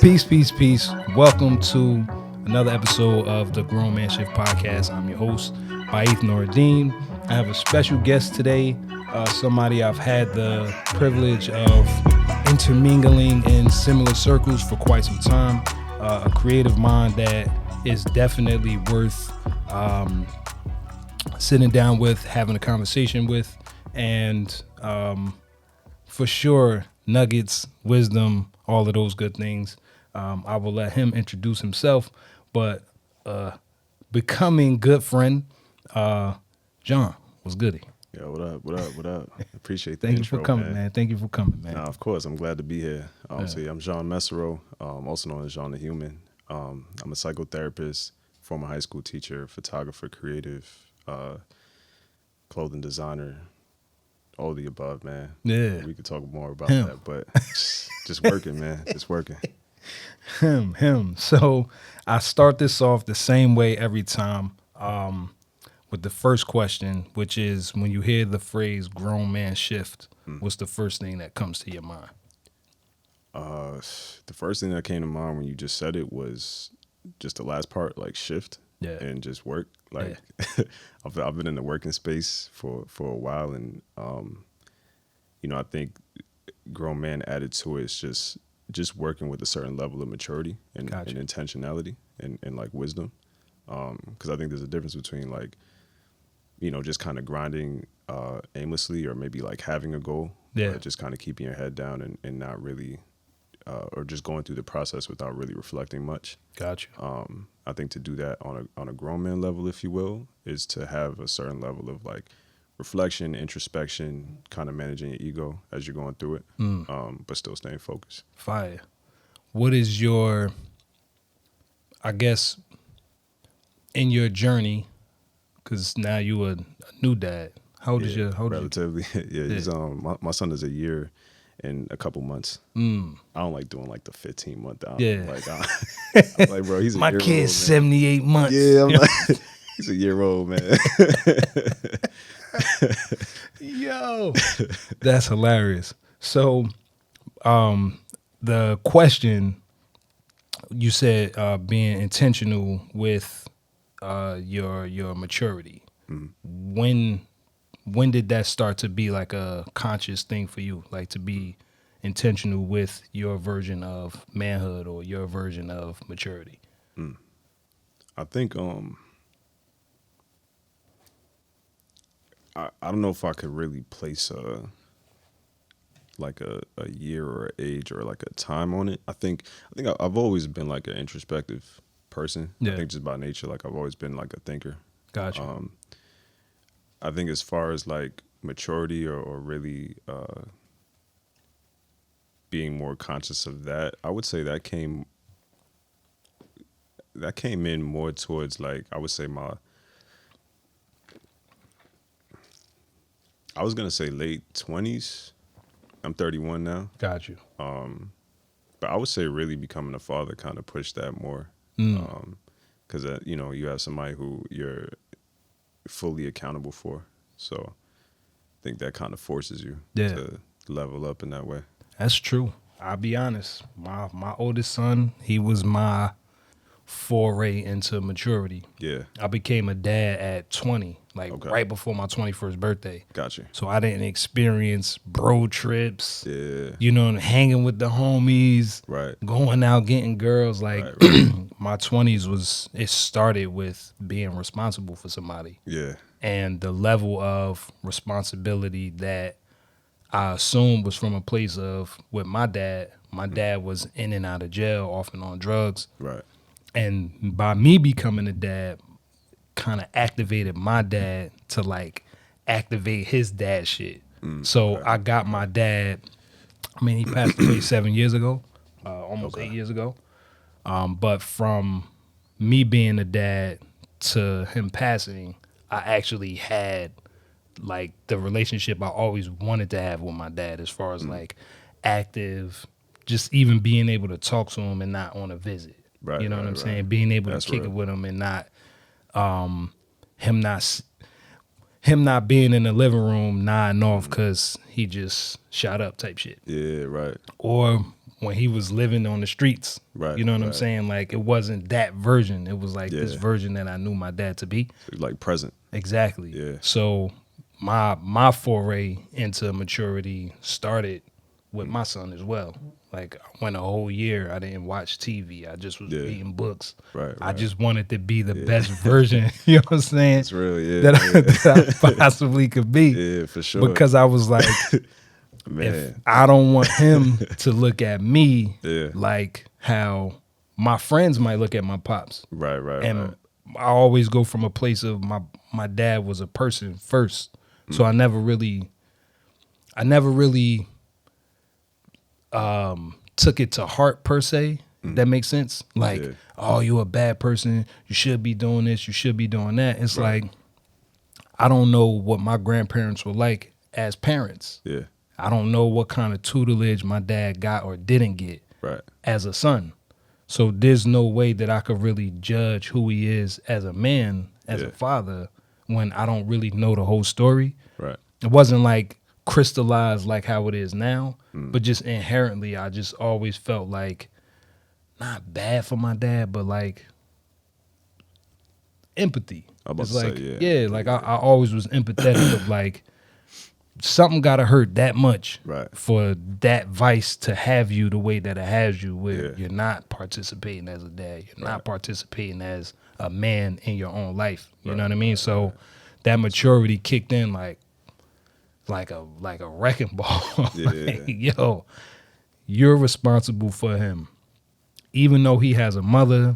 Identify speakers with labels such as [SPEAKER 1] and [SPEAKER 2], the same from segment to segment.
[SPEAKER 1] Peace, peace, peace. Welcome to another episode of the Grown Man Shift Podcast. I'm your host, Baith Noradeen. I have a special guest today, somebody I've had the privilege of intermingling in similar circles for quite some time, a creative mind that is definitely worth sitting down with, having a conversation with, and for sure, nuggets, wisdom, all of those good things. I will let him introduce himself, but becoming good friend, John, what's goody?
[SPEAKER 2] Yo, what up? Appreciate the
[SPEAKER 1] Thank
[SPEAKER 2] intro,
[SPEAKER 1] you for coming, man. Thank you for coming, man.
[SPEAKER 2] Nah, of course, I'm glad to be here. So I'm Jean Messero, also known as Jean the Human. I'm a psychotherapist, former high school teacher, photographer, creative, clothing designer, all the above, man.
[SPEAKER 1] Yeah.
[SPEAKER 2] We could talk more about that, but just working, man. Just working.
[SPEAKER 1] Him. So I start this off the same way every time with the first question, which is when you hear the phrase grown man shift, what's the first thing that comes to your mind?
[SPEAKER 2] The first thing that came to mind when you just said it was just the last part, like shift and just work. Like I've been in the working space for a while, and I think grown man added to it is just working with a certain level of maturity and intentionality and like wisdom. Because I think there's a difference between like, just kind of grinding aimlessly or maybe like having a goal, but just kind of keeping your head down and not really, or just going through the process without really reflecting much.
[SPEAKER 1] Gotcha.
[SPEAKER 2] I think to do that on a grown man level, if you will, is to have a certain level of like reflection, introspection, kind of managing your ego as you're going through it, but still staying focused.
[SPEAKER 1] Fire. What is your, I guess, in your journey, because now you a new dad. How old is your?
[SPEAKER 2] Relatively, he's my son is a year and a couple months. I don't like doing like the 15-month out. Like I'm like, bro, he's a
[SPEAKER 1] my
[SPEAKER 2] year
[SPEAKER 1] kid's
[SPEAKER 2] old,
[SPEAKER 1] 78 months.
[SPEAKER 2] Yeah, I'm like, he's a year old, man.
[SPEAKER 1] Yo, that's hilarious. So, the question you said, being intentional with your maturity. When did that start to be like a conscious thing for you, like to be intentional with your version of manhood or your version of maturity?
[SPEAKER 2] I think I don't know if I could really place a year or an age or like a time on it. I think I've always been like an introspective person. I think just by nature, like I've always been like a thinker.
[SPEAKER 1] Gotcha.
[SPEAKER 2] I think as far as like maturity or really being more conscious of that, I would say that came in more towards like, I would say I was going to say late 20s. I'm 31 now.
[SPEAKER 1] Got you.
[SPEAKER 2] But I would say really becoming a father kind of pushed that more. Because, you have somebody who you're fully accountable for. So I think that kind of forces you to level up in that way.
[SPEAKER 1] That's true. I'll be honest. My oldest son, he was my foray into maturity.
[SPEAKER 2] Yeah.
[SPEAKER 1] I became a dad at 20, right before my 21st birthday.
[SPEAKER 2] Gotcha.
[SPEAKER 1] So I didn't experience bro trips,
[SPEAKER 2] Yeah.
[SPEAKER 1] Hanging with the homies,
[SPEAKER 2] Right.
[SPEAKER 1] going out getting girls. Like
[SPEAKER 2] Right.
[SPEAKER 1] my 20s it started with being responsible for somebody.
[SPEAKER 2] Yeah.
[SPEAKER 1] And the level of responsibility that I assumed was from a place of with my dad. My dad was in and out of jail, often on drugs.
[SPEAKER 2] Right.
[SPEAKER 1] And by me becoming a dad, kind of activated my dad to like activate his dad shit. So I got my dad, he passed away 7 years ago, almost 8 years ago. But from me being a dad to him passing, I actually had like the relationship I always wanted to have with my dad as far as like active, just even being able to talk to him and not on a visit.
[SPEAKER 2] Right,
[SPEAKER 1] you know what I'm
[SPEAKER 2] right.
[SPEAKER 1] saying? Being able
[SPEAKER 2] That's
[SPEAKER 1] to kick
[SPEAKER 2] real.
[SPEAKER 1] it with him and not him not being in the living room nodding off because he just shot up type shit.
[SPEAKER 2] Yeah, right.
[SPEAKER 1] Or when he was living on the streets.
[SPEAKER 2] Right.
[SPEAKER 1] You know what I'm saying? Like, it wasn't that version. It was like this version that I knew my dad to be.
[SPEAKER 2] So like present.
[SPEAKER 1] Exactly.
[SPEAKER 2] Yeah.
[SPEAKER 1] So my foray into maturity started with my son as well. Like, I went a whole year, I didn't watch TV. I just was reading books.
[SPEAKER 2] Right.
[SPEAKER 1] I just wanted to be the best version, you know what I'm saying?
[SPEAKER 2] It's real,
[SPEAKER 1] that I possibly could be.
[SPEAKER 2] Yeah, for sure.
[SPEAKER 1] Because I was like,
[SPEAKER 2] Man.
[SPEAKER 1] if I don't want him to look at me
[SPEAKER 2] Yeah.
[SPEAKER 1] like how my friends might look at my pops.
[SPEAKER 2] Right.
[SPEAKER 1] And I always go from a place of my dad was a person first. So I never really took it to heart per se. That makes sense. Like, oh, you're a bad person. You should be doing this. You should be doing that. It's like, I don't know what my grandparents were like as parents.
[SPEAKER 2] Yeah.
[SPEAKER 1] I don't know what kind of tutelage my dad got or didn't get as a son. So there's no way that I could really judge who he is as a man, as a father, when I don't really know the whole story.
[SPEAKER 2] Right.
[SPEAKER 1] It wasn't like crystallized like how it is now, but just inherently, I just always felt like not bad for my dad, but like empathy.
[SPEAKER 2] I'm about
[SPEAKER 1] it's
[SPEAKER 2] to
[SPEAKER 1] like,
[SPEAKER 2] say,
[SPEAKER 1] like I always was empathetic of like, something gotta hurt that much for that vice to have you the way that it has you, where you're not participating as a dad, you're not participating as a man in your own life. You know what I mean? So that maturity kicked in like a wrecking ball. Like, yo, you're responsible for him. Even though he has a mother,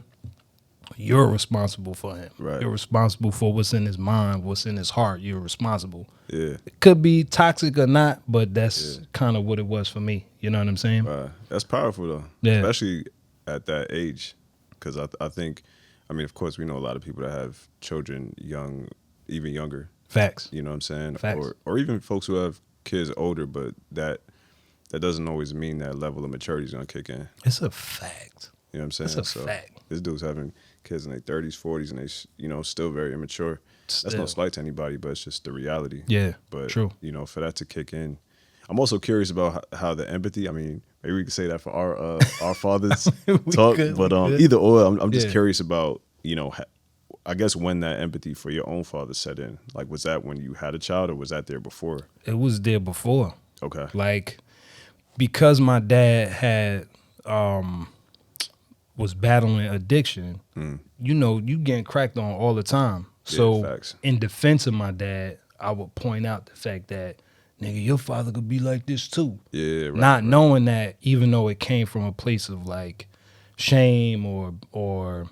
[SPEAKER 1] you're responsible for him. You're responsible for what's in his mind, what's in his heart. You're responsible.
[SPEAKER 2] Yeah.
[SPEAKER 1] It could be toxic or not, but that's kind of what it was for me. You know what I'm saying?
[SPEAKER 2] That's powerful, though.
[SPEAKER 1] Yeah.
[SPEAKER 2] Especially at that age. Because I think, I mean, of course, we know a lot of people that have children young, even younger.
[SPEAKER 1] Facts.
[SPEAKER 2] You know what I'm saying?
[SPEAKER 1] Facts.
[SPEAKER 2] Or even folks who have kids older, but that doesn't always mean that level of maturity is going to kick in.
[SPEAKER 1] It's a fact.
[SPEAKER 2] You know what I'm saying?
[SPEAKER 1] It's a fact.
[SPEAKER 2] This dude's having kids in their 30s, 40s, and they, still very immature. That's no slight to anybody, but it's just the reality.
[SPEAKER 1] Yeah,
[SPEAKER 2] but,
[SPEAKER 1] true.
[SPEAKER 2] For that to kick in. I'm also curious about how the empathy, I mean, maybe we could say that for our fathers talk, but either or, I'm just curious about, I guess when that empathy for your own father set in. Like, was that when you had a child or was that there before?
[SPEAKER 1] It was there before.
[SPEAKER 2] Okay.
[SPEAKER 1] Like, because my dad had was battling addiction, you getting cracked on all the time. So in defense of my dad, I would point out the fact that, nigga, your father could be like this too.
[SPEAKER 2] Yeah, right.
[SPEAKER 1] Not knowing that, even though it came from a place of like shame or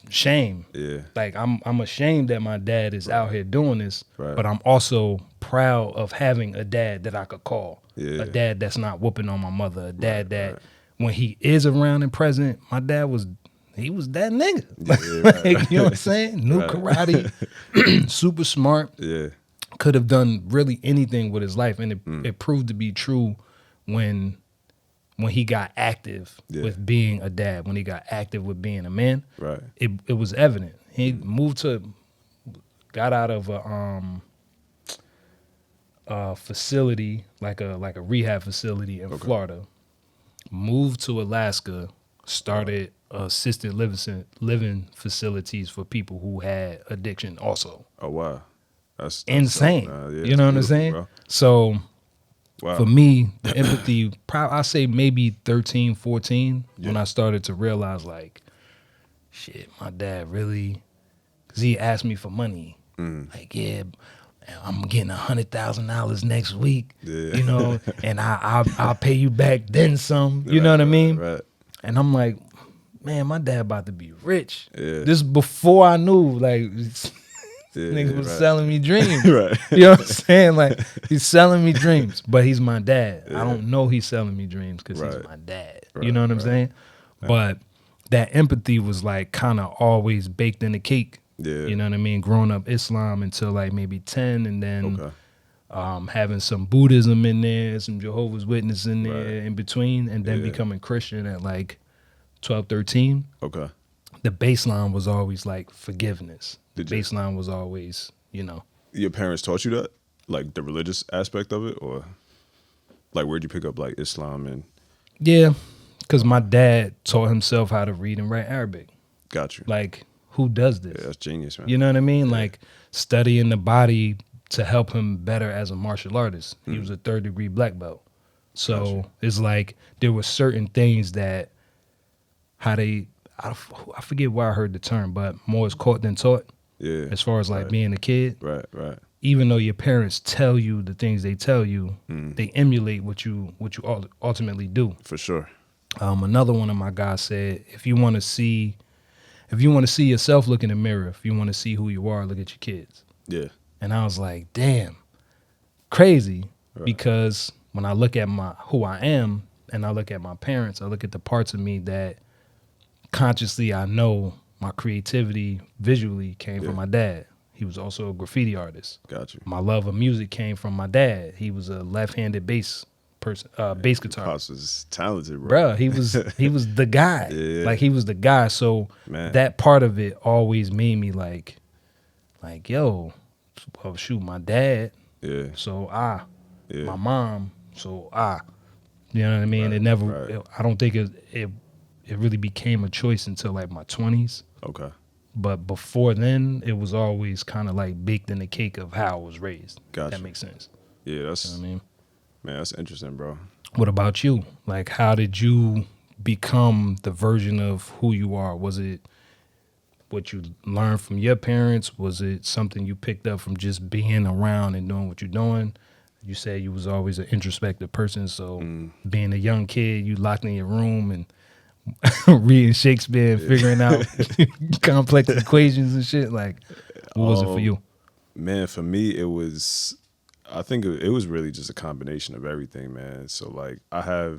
[SPEAKER 1] shame.
[SPEAKER 2] Yeah.
[SPEAKER 1] Like I'm ashamed that my dad is out here doing this,
[SPEAKER 2] right.
[SPEAKER 1] but I'm also proud of having a dad that I could call.
[SPEAKER 2] Yeah.
[SPEAKER 1] A dad that's not whooping on my mother. A dad that when he is around and present, my dad was that nigga. Like, you know what I'm saying? Knew karate, super smart.
[SPEAKER 2] Yeah.
[SPEAKER 1] Could have done really anything with his life, and it proved to be true when he got active with being a dad, when he got active with being a man.
[SPEAKER 2] Right.
[SPEAKER 1] It was evident. He got out of a facility, like a rehab facility in Florida, moved to Alaska, started assisted living facilities for people who had addiction also.
[SPEAKER 2] Oh, wow. That's
[SPEAKER 1] insane. You know what I'm saying? Bro. So for me, the empathy, I say maybe 13, 14, when I started to realize like, shit, my dad really, because he asked me for money. Like, yeah, I'm getting $100,000 next week, and I'll pay you back then some. You know what I mean?
[SPEAKER 2] Right.
[SPEAKER 1] And I'm like, man, my dad about to be rich. Yeah. This before I knew, like, nigga was selling me dreams.
[SPEAKER 2] Right.
[SPEAKER 1] You know what I'm saying? Like, he's selling me dreams, but he's my dad. I don't know he's selling me dreams because he's my dad. You know what I'm saying? But that empathy was like kind of always baked in the cake.
[SPEAKER 2] Yeah.
[SPEAKER 1] You know what I mean? Growing up Islam until like maybe 10, and then having some Buddhism in there, some Jehovah's Witness in there in between, and then becoming Christian at like 12, 13.
[SPEAKER 2] Okay.
[SPEAKER 1] The baseline was always like forgiveness. The baseline was always,
[SPEAKER 2] Your parents taught you that? Like the religious aspect of it? Or like where'd you pick up like Islam and...
[SPEAKER 1] Yeah, because my dad taught himself how to read and write Arabic.
[SPEAKER 2] Got you.
[SPEAKER 1] Like, who does this?
[SPEAKER 2] Yeah, that's genius, man.
[SPEAKER 1] You know what I mean? Yeah. Like, studying the body to help him better as a martial artist. He was a 3rd-degree black belt. So it's like there were certain things that I forget where I heard the term, but more is caught than taught.
[SPEAKER 2] Yeah.
[SPEAKER 1] As far as like being a kid.
[SPEAKER 2] Right.
[SPEAKER 1] Even though your parents tell you the things they tell you, they emulate what you ultimately do.
[SPEAKER 2] For sure.
[SPEAKER 1] Another one of my guys said, if you want to see yourself, look in the mirror. If you want to see who you are, look at your kids.
[SPEAKER 2] Yeah.
[SPEAKER 1] And I was like, damn, crazy. Right. Because when I look at who I am and I look at my parents, I look at the parts of me that consciously I know my creativity visually came from my dad. He was also a graffiti artist.
[SPEAKER 2] Got you.
[SPEAKER 1] My love of music came from my dad. He was a left-handed bass guitar.
[SPEAKER 2] Pops was talented,
[SPEAKER 1] bro. He was the guy. Yeah. Like he was the guy. So that part of it always made me like, yo, well, shoot, my dad.
[SPEAKER 2] Yeah.
[SPEAKER 1] So my mom. So you know what I mean? Right, it never. I don't think it really became a choice until like my 20s.
[SPEAKER 2] Okay.
[SPEAKER 1] But before then, it was always kind of like baked in the cake of how I was raised.
[SPEAKER 2] Gotcha.
[SPEAKER 1] That makes sense.
[SPEAKER 2] Yeah, that's.
[SPEAKER 1] You know what I mean?
[SPEAKER 2] Man, that's interesting, bro.
[SPEAKER 1] What about you? Like, how did you become the version of who you are? Was it what you learned from your parents? Was it something you picked up from just being around and doing what you're doing? You said you was always an introspective person, so being a young kid, you locked in your room and reading Shakespeare and figuring out complex equations and shit. Like, what was it for you?
[SPEAKER 2] Man, for me, it was, I think it was really just a combination of everything, man. So like I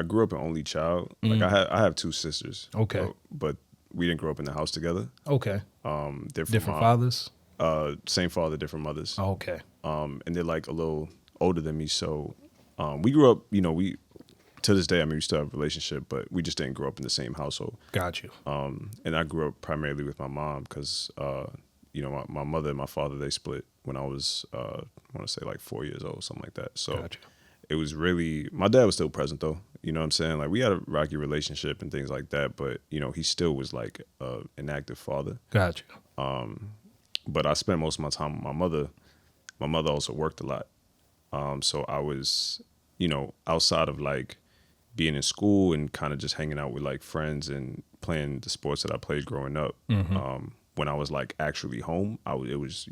[SPEAKER 2] grew up an only child. Like I have 2 sisters.
[SPEAKER 1] Okay.
[SPEAKER 2] But we didn't grow up in the house together.
[SPEAKER 1] Okay.
[SPEAKER 2] Different
[SPEAKER 1] fathers?
[SPEAKER 2] Same father, different mothers.
[SPEAKER 1] Oh, okay.
[SPEAKER 2] And they're like a little older than me. So we grew up, to this day, I mean, we still have a relationship, but we just didn't grow up in the same household.
[SPEAKER 1] Got you.
[SPEAKER 2] And I grew up primarily with my mom because, my mother and my father, they split when I was, I want to say like 4 years old, something like that. So it was really, my dad was still present though. You know what I'm saying? Like we had a rocky relationship and things like that, but, he still was like an active father.
[SPEAKER 1] Got you.
[SPEAKER 2] But I spent most of my time with my mother. My mother also worked a lot. So I was, outside of like being in school and kind of just hanging out with like friends and playing the sports that I played growing up. When I was like actually home, it was,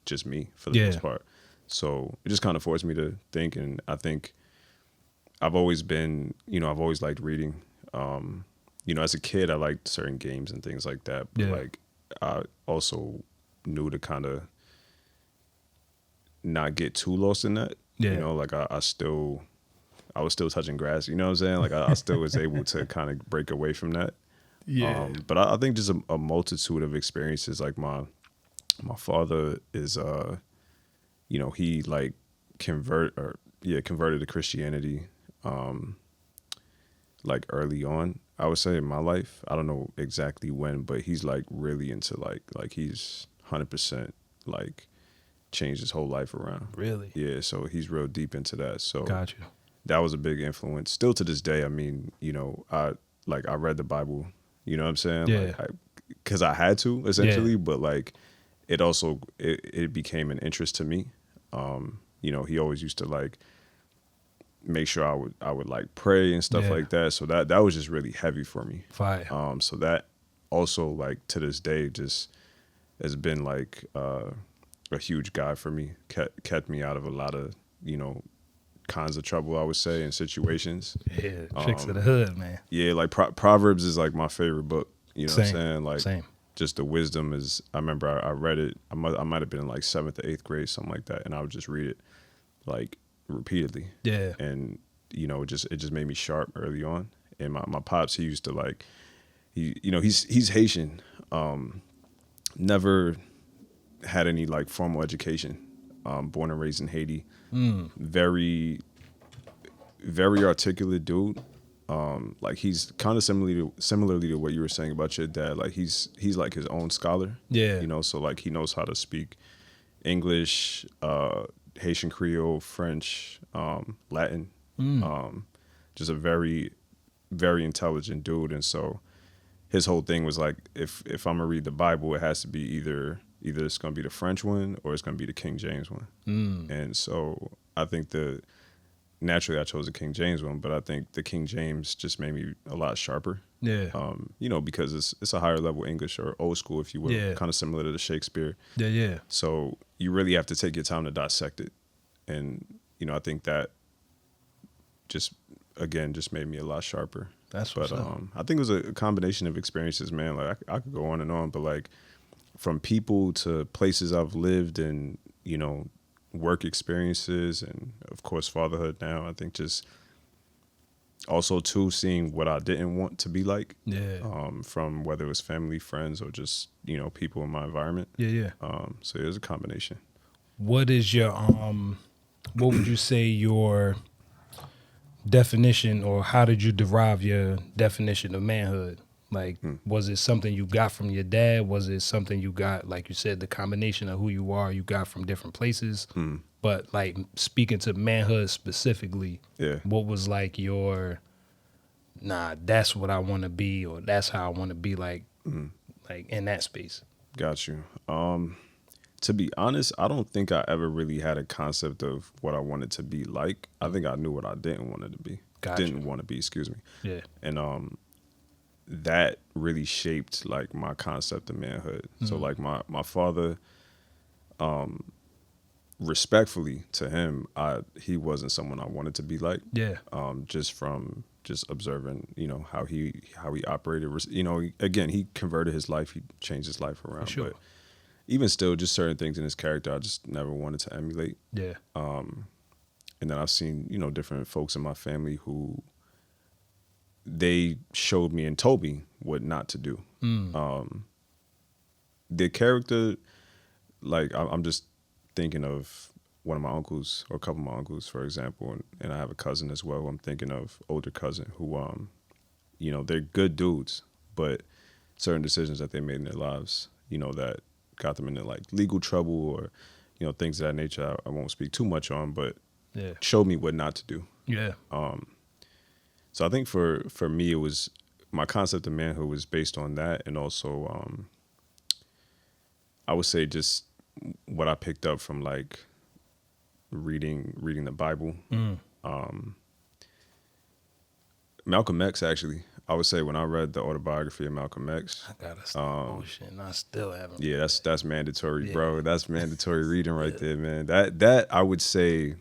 [SPEAKER 2] just me for the most part. So it just kind of forced me to think. And I think I've always been, I've always liked reading. As a kid, I liked certain games and things like that. But like I also knew to kind of not get too lost in that. Like I was still touching grass, you know what I'm saying? Like I still was able to kind of break away from that. Yeah. But I think just a multitude of experiences. Like my father is, he like converted to Christianity, like early on, I would say in my life. I don't know exactly when, but he's like really into like he's 100% like changed his whole life around.
[SPEAKER 1] Really?
[SPEAKER 2] Yeah. So he's real deep into that. So
[SPEAKER 1] got you.
[SPEAKER 2] That was a big influence. Still to this day, I mean, I read the Bible, you know what I'm saying?
[SPEAKER 1] Yeah.
[SPEAKER 2] Because I had to, essentially, but like it also, it became an interest to me. He always used to like make sure I would like pray and stuff like that. So that was just really heavy for me.
[SPEAKER 1] Fire.
[SPEAKER 2] So that also like to this day just has been like a huge guide for me, kept me out of a lot of, kinds of trouble, I would say, in situations.
[SPEAKER 1] Yeah, tricks of the hood, man.
[SPEAKER 2] Yeah, like Proverbs is like my favorite book. You know what I'm saying? Like,
[SPEAKER 1] same.
[SPEAKER 2] Just the wisdom is. I remember I read it. I might have been in like 7th or 8th grade, something like that, and I would just read it like repeatedly.
[SPEAKER 1] Yeah.
[SPEAKER 2] And it just made me sharp early on. And my pops, he used to like, he's Haitian. Never had any like formal education. Born and raised in Haiti. Very, very articulate dude. Like he's kind of similarly to what you were saying about your dad. Like he's like his own scholar.
[SPEAKER 1] Yeah.
[SPEAKER 2] So like he knows how to speak English, Haitian Creole, French, Latin, just a very, very intelligent dude. And so his whole thing was like, if I'm gonna read the Bible, it has to be either it's gonna be the French one or it's gonna be the King James one. And so I think naturally I chose the King James one, but I think the King James just made me a lot sharper.
[SPEAKER 1] Yeah.
[SPEAKER 2] Because it's a higher level English, or old school, if you will, kind of similar to the Shakespeare.
[SPEAKER 1] Yeah.
[SPEAKER 2] So you really have to take your time to dissect it. And, I think that just made me a lot sharper.
[SPEAKER 1] That's what's up.
[SPEAKER 2] I think it was a combination of experiences, man. Like I could go on, but like from people to places I've lived and, work experiences and of course fatherhood now. I think just also too seeing what I didn't want to be like.
[SPEAKER 1] Yeah.
[SPEAKER 2] From whether it was family, friends, or just, people in my environment.
[SPEAKER 1] Yeah.
[SPEAKER 2] So it was a combination.
[SPEAKER 1] What is your what would you say your definition, or how did you derive your definition of manhood? Like, was it something you got from your dad? Was it something you got, like you said, the combination of who you are, you got from different places? But like speaking to manhood specifically, what was like your, that's what I want to be, or that's how I want to be, like in that space? Got you.
[SPEAKER 2] To be honest, I don't think I ever really had a concept of what I wanted to be like. I think I knew what I didn't want it to be. Didn't want to be, excuse me.
[SPEAKER 1] Yeah.
[SPEAKER 2] And that really shaped like my concept of manhood. So like my father, respectfully to him, he wasn't someone I wanted to be like.
[SPEAKER 1] Yeah.
[SPEAKER 2] Just from observing, how he operated. Again, he converted his life. He changed his life around.
[SPEAKER 1] Sure.
[SPEAKER 2] But even still, just certain things in his character, I just never wanted to emulate.
[SPEAKER 1] Yeah.
[SPEAKER 2] And then I've seen, different folks in my family who they showed me and told me what not to do. The character, like I'm just thinking of one of my uncles or a couple of my uncles, for example, and I have a cousin as well. I'm thinking of older cousin who, they're good dudes, but certain decisions that they made in their lives, that got them into like legal trouble or, things of that nature. I won't speak too much on, but showed me what not to do.
[SPEAKER 1] Yeah.
[SPEAKER 2] So I think for me, it was my concept of manhood was based on that, and also I would say just what I picked up from like reading the Bible. Malcolm X, actually. I would say when I read the autobiography of Malcolm X,
[SPEAKER 1] I gotta stop and I still haven't.
[SPEAKER 2] Yeah, that's mandatory, bro. That's mandatory reading right there, man. That I would say,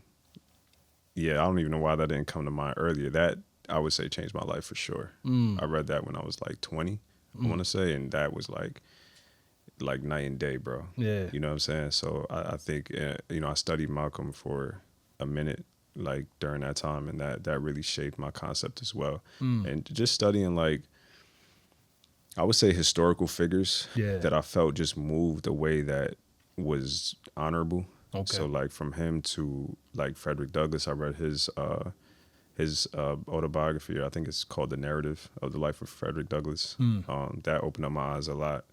[SPEAKER 2] I don't even know why that didn't come to mind earlier. That I would say changed my life for sure. I read that when I was like 20, I want to say, and that was like night and day, bro.
[SPEAKER 1] Yeah.
[SPEAKER 2] You know what I'm saying? So I think, I studied Malcolm for a minute, like during that time, and that really shaped my concept as well. And just studying like, I would say historical figures that I felt just moved a way that was honorable. Okay. So like from him to like Frederick Douglass, I read his autobiography. I think it's called The Narrative of the Life of Frederick Douglass. That opened up my eyes a lot.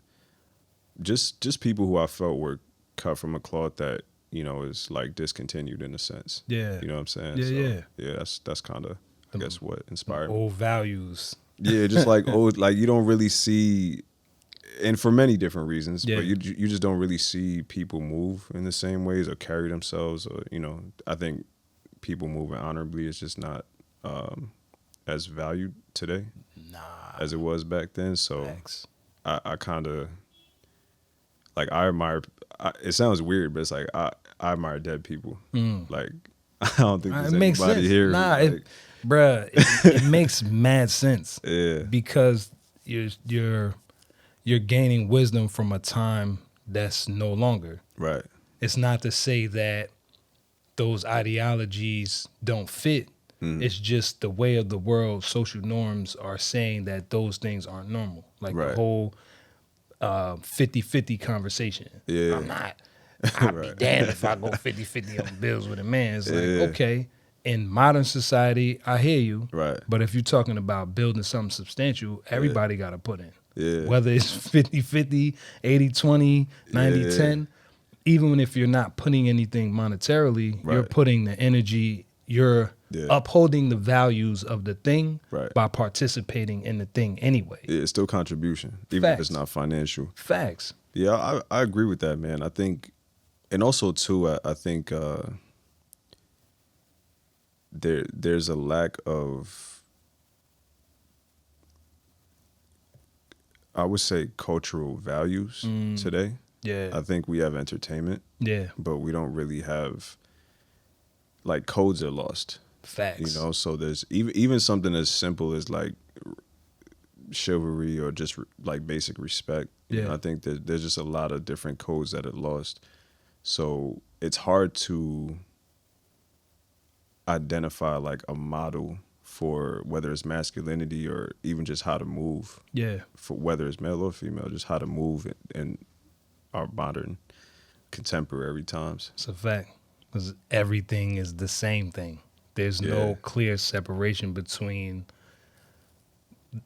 [SPEAKER 2] Just people who I felt were cut from a cloth that, is like discontinued in a sense. Yeah. You know what I'm saying? Yeah, that's kind of, I guess, what inspired me.
[SPEAKER 1] Old values.
[SPEAKER 2] Yeah, just like old, like you don't really see, and for many different reasons, but you just don't really see people move in the same ways or carry themselves, or, I think people moving honorably is just not as valued today as it was back then. So I kind of, like, I admire, it sounds weird, but it's like I admire dead people. Like, I don't think there's anybody here.
[SPEAKER 1] Bruh, it makes mad sense.
[SPEAKER 2] Yeah.
[SPEAKER 1] Because you're gaining wisdom from a time that's no longer.
[SPEAKER 2] Right.
[SPEAKER 1] It's not to say that those ideologies don't fit. It's just the way of the world, social norms are saying that those things aren't normal. Like the whole 50-50 conversation.
[SPEAKER 2] Yeah.
[SPEAKER 1] I'd be damned if I go 50-50 on bills with a man. It's like, okay, in modern society, I hear you.
[SPEAKER 2] Right.
[SPEAKER 1] But if you're talking about building something substantial, everybody got to put in.
[SPEAKER 2] Yeah.
[SPEAKER 1] Whether it's 50-50, 80-20, 90-10, even if you're not putting anything monetarily, you're putting the energy, you're upholding the values of the thing
[SPEAKER 2] right.
[SPEAKER 1] by participating in the thing anyway.
[SPEAKER 2] Yeah, it's still contribution, even if it's not financial.
[SPEAKER 1] Facts.
[SPEAKER 2] Yeah, I agree with that, man. I think, and also too, I think there's a lack of, I would say, cultural values today.
[SPEAKER 1] Yeah.
[SPEAKER 2] I think we have entertainment.
[SPEAKER 1] Yeah.
[SPEAKER 2] But we don't really have, like, codes are lost.
[SPEAKER 1] Facts.
[SPEAKER 2] You know, so there's even something as simple as like chivalry or just like basic respect. You know, I think that there's just a lot of different codes that are lost. So it's hard to identify like a model for whether it's masculinity or even just how to move.
[SPEAKER 1] Yeah.
[SPEAKER 2] For whether it's male or female, just how to move in our modern contemporary times.
[SPEAKER 1] It's a fact. Because everything is the same thing. There's no clear separation between.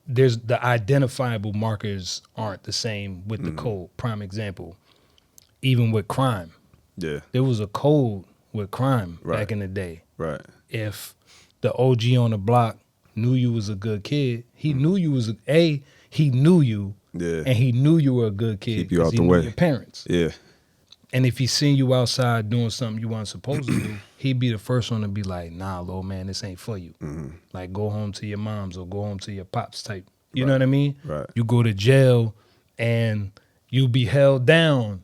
[SPEAKER 1] There's the identifiable markers aren't the same with the code. Prime example, even with crime. Yeah. There was a code with crime back in the day. Right. If the OG on the block knew you was a good kid, he knew you was he knew you. Yeah. And he knew you were a good kid.
[SPEAKER 2] Keep you out the way.
[SPEAKER 1] Your parents.
[SPEAKER 2] Yeah.
[SPEAKER 1] And if he seen you outside doing something you weren't supposed to do, he'd be the first one to be like, nah, little man, this ain't for you. Like, go home to your mom's or go home to your pops type. You know what I mean? Right. You go to jail and you be held down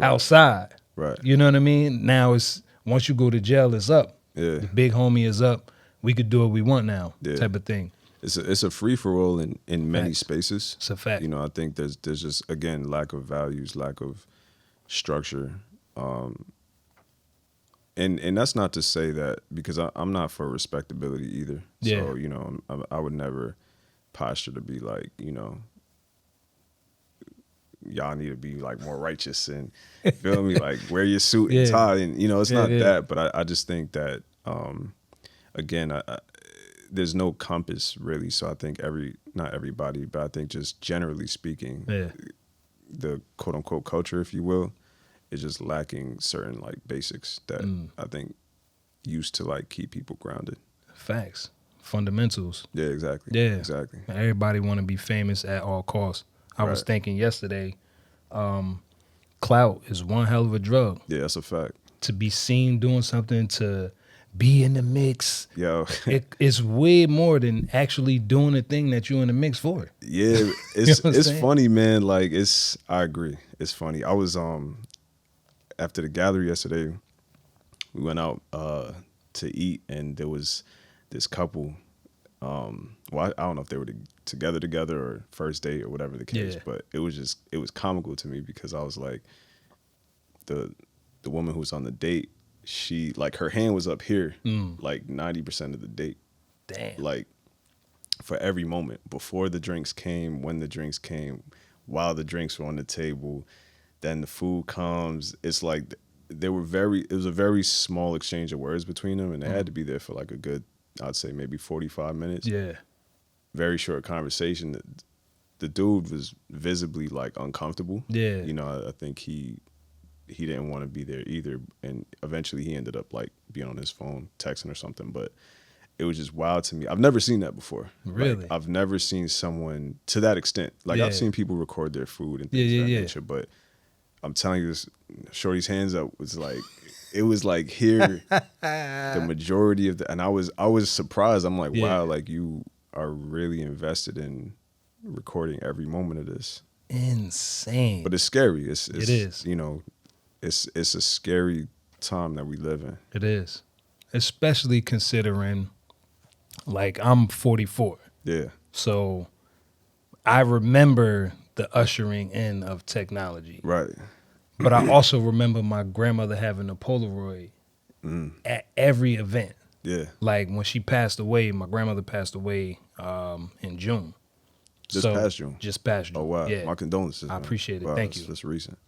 [SPEAKER 1] outside. Right. You know what I mean? Now it's, once you go to jail, it's up. Yeah. The big homie is up. We could do what we want now type of thing.
[SPEAKER 2] It's a free-for-all in many spaces.
[SPEAKER 1] It's a fact.
[SPEAKER 2] You know, I think there's just, again, lack of values, lack of structure, and that's not to say that, because I'm not for respectability either. Yeah. So, you know, I would never posture to be like, you know, y'all need to be like more righteous and feel me, like wear your suit and tie, and you know, it's not that, but I just think that again, there's no compass really. So I think not everybody, but I think just generally speaking, the quote unquote culture, if you will, is just lacking certain like basics that I think used to like keep people grounded.
[SPEAKER 1] Facts. Fundamentals.
[SPEAKER 2] Yeah, exactly. Yeah. Exactly.
[SPEAKER 1] Everybody want to be famous at all costs. I was thinking yesterday, clout is one hell of a drug.
[SPEAKER 2] Yeah, that's a fact.
[SPEAKER 1] To be seen doing something, to be in the mix. Yo. It's way more than actually doing the thing that you're in the mix for.
[SPEAKER 2] Yeah, it's funny, man. Like I agree. It's funny. I was after the gathering yesterday, we went out to eat, and there was this couple. Well, I don't know if they were together or first date or whatever the case, but it was comical to me because I was like, the woman who was on the date, she, like, her hand was up here like 90% of the date. Damn. Like, for every moment, before the drinks came, when the drinks came, while the drinks were on the table, then the food comes. It's like it was a very small exchange of words between them, and they had to be there for like a good, I'd say maybe 45 minutes. Yeah. Very short conversation. The dude was visibly like uncomfortable. Yeah. You know, I think he didn't want to be there either. And eventually he ended up like being on his phone, texting or something. But it was just wild to me. I've never seen that before. Really? Like, I've never seen someone to that extent. Like I've seen people record their food and things of that nature. But I'm telling you, this shorty's hands up was like, it was like here, the majority of and I was surprised. I'm like, wow, like you are really invested in recording every moment of this.
[SPEAKER 1] Insane.
[SPEAKER 2] But it's scary. It is. You know, it's a scary time that we live in.
[SPEAKER 1] It is. Especially considering, like, I'm 44. Yeah. So I remember the ushering in of technology. Right. But I also remember my grandmother having a Polaroid at every event. Yeah. Like when she passed away, my grandmother passed away in June.
[SPEAKER 2] Just past June?
[SPEAKER 1] Just past June.
[SPEAKER 2] Oh, wow. Yeah. My condolences.
[SPEAKER 1] I appreciate it. Wow, Thank you.
[SPEAKER 2] That's recent.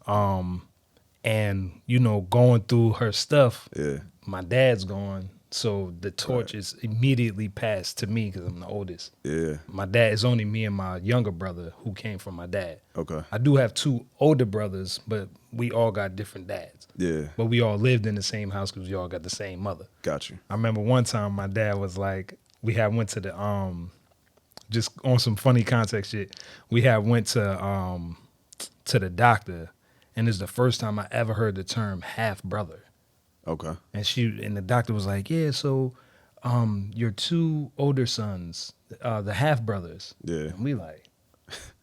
[SPEAKER 1] And, you know, going through her stuff, my dad's gone, So the torch is immediately passed to me because I'm the oldest.
[SPEAKER 2] Yeah.
[SPEAKER 1] My dad, is only me and my younger brother who came from my dad.
[SPEAKER 2] Okay.
[SPEAKER 1] I do have 2 older brothers, but we all got different dads.
[SPEAKER 2] Yeah.
[SPEAKER 1] But we all lived in the same house because we all got the same mother.
[SPEAKER 2] Got you.
[SPEAKER 1] I remember one time my dad was like, we had went to the just on some funny context shit. We had went to the doctor, and it's the first time I ever heard the term half brother.
[SPEAKER 2] Okay.
[SPEAKER 1] And the doctor was like, yeah, so your 2 older sons, the half brothers.
[SPEAKER 2] Yeah.
[SPEAKER 1] And we like,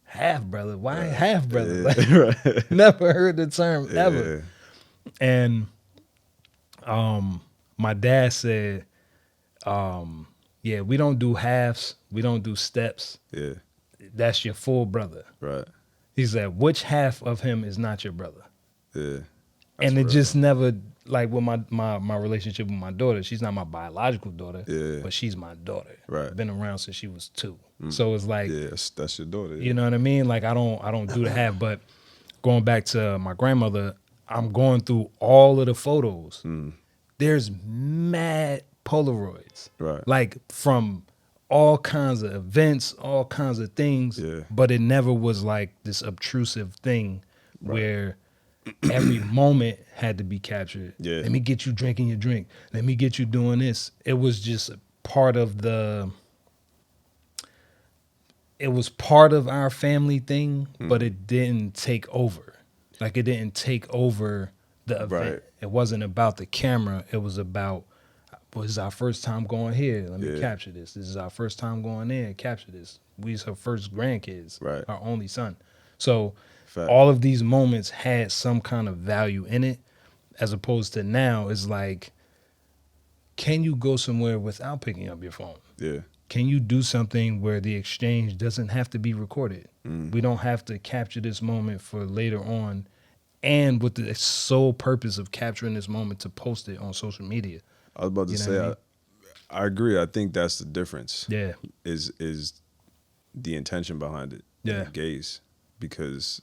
[SPEAKER 1] half brother? Why
[SPEAKER 2] Right.
[SPEAKER 1] half brother?
[SPEAKER 2] Yeah.
[SPEAKER 1] Like,
[SPEAKER 2] Right.
[SPEAKER 1] never heard the term
[SPEAKER 2] Yeah.
[SPEAKER 1] ever. And my dad said, yeah, we don't do halves, we don't do steps.
[SPEAKER 2] Yeah.
[SPEAKER 1] That's your full brother.
[SPEAKER 2] Right.
[SPEAKER 1] He said, which half of him is not your brother?
[SPEAKER 2] Yeah.
[SPEAKER 1] And it just never, like with my relationship with my daughter, she's not my biological daughter, but she's my daughter.
[SPEAKER 2] Right.
[SPEAKER 1] Been around since she was 2. So it's like,
[SPEAKER 2] yeah, that's your daughter.
[SPEAKER 1] you know what I mean? Like I don't do the half, but going back to my grandmother, I'm going through all of the photos. There's mad Polaroids.
[SPEAKER 2] Right.
[SPEAKER 1] Like from all kinds of events, all kinds of things.
[SPEAKER 2] Yeah.
[SPEAKER 1] But it never was like this obtrusive thing where every moment had to be captured.
[SPEAKER 2] Yeah.
[SPEAKER 1] Let me get you drinking your drink. Let me get you doing this. It was just part of our family thing, but it didn't take over. Like it didn't take over the event.
[SPEAKER 2] Right.
[SPEAKER 1] It wasn't about the camera. It was about, well, this is our first time going here. Let me capture this. This is our first time going there. Capture this. We's her first grandkids.
[SPEAKER 2] Right.
[SPEAKER 1] Our only son. So
[SPEAKER 2] Fact.
[SPEAKER 1] all of these moments had some kind of value in it, as opposed to now it's like, can you go somewhere without picking up your phone?
[SPEAKER 2] Yeah.
[SPEAKER 1] Can you do something where the exchange doesn't have to be recorded? We don't have to capture this moment for later on, and with the sole purpose of capturing this moment to post it on social media.
[SPEAKER 2] I was about to say, I agree. I think that's the difference.
[SPEAKER 1] Yeah.
[SPEAKER 2] Is the intention behind it.
[SPEAKER 1] Yeah.
[SPEAKER 2] The gaze. Because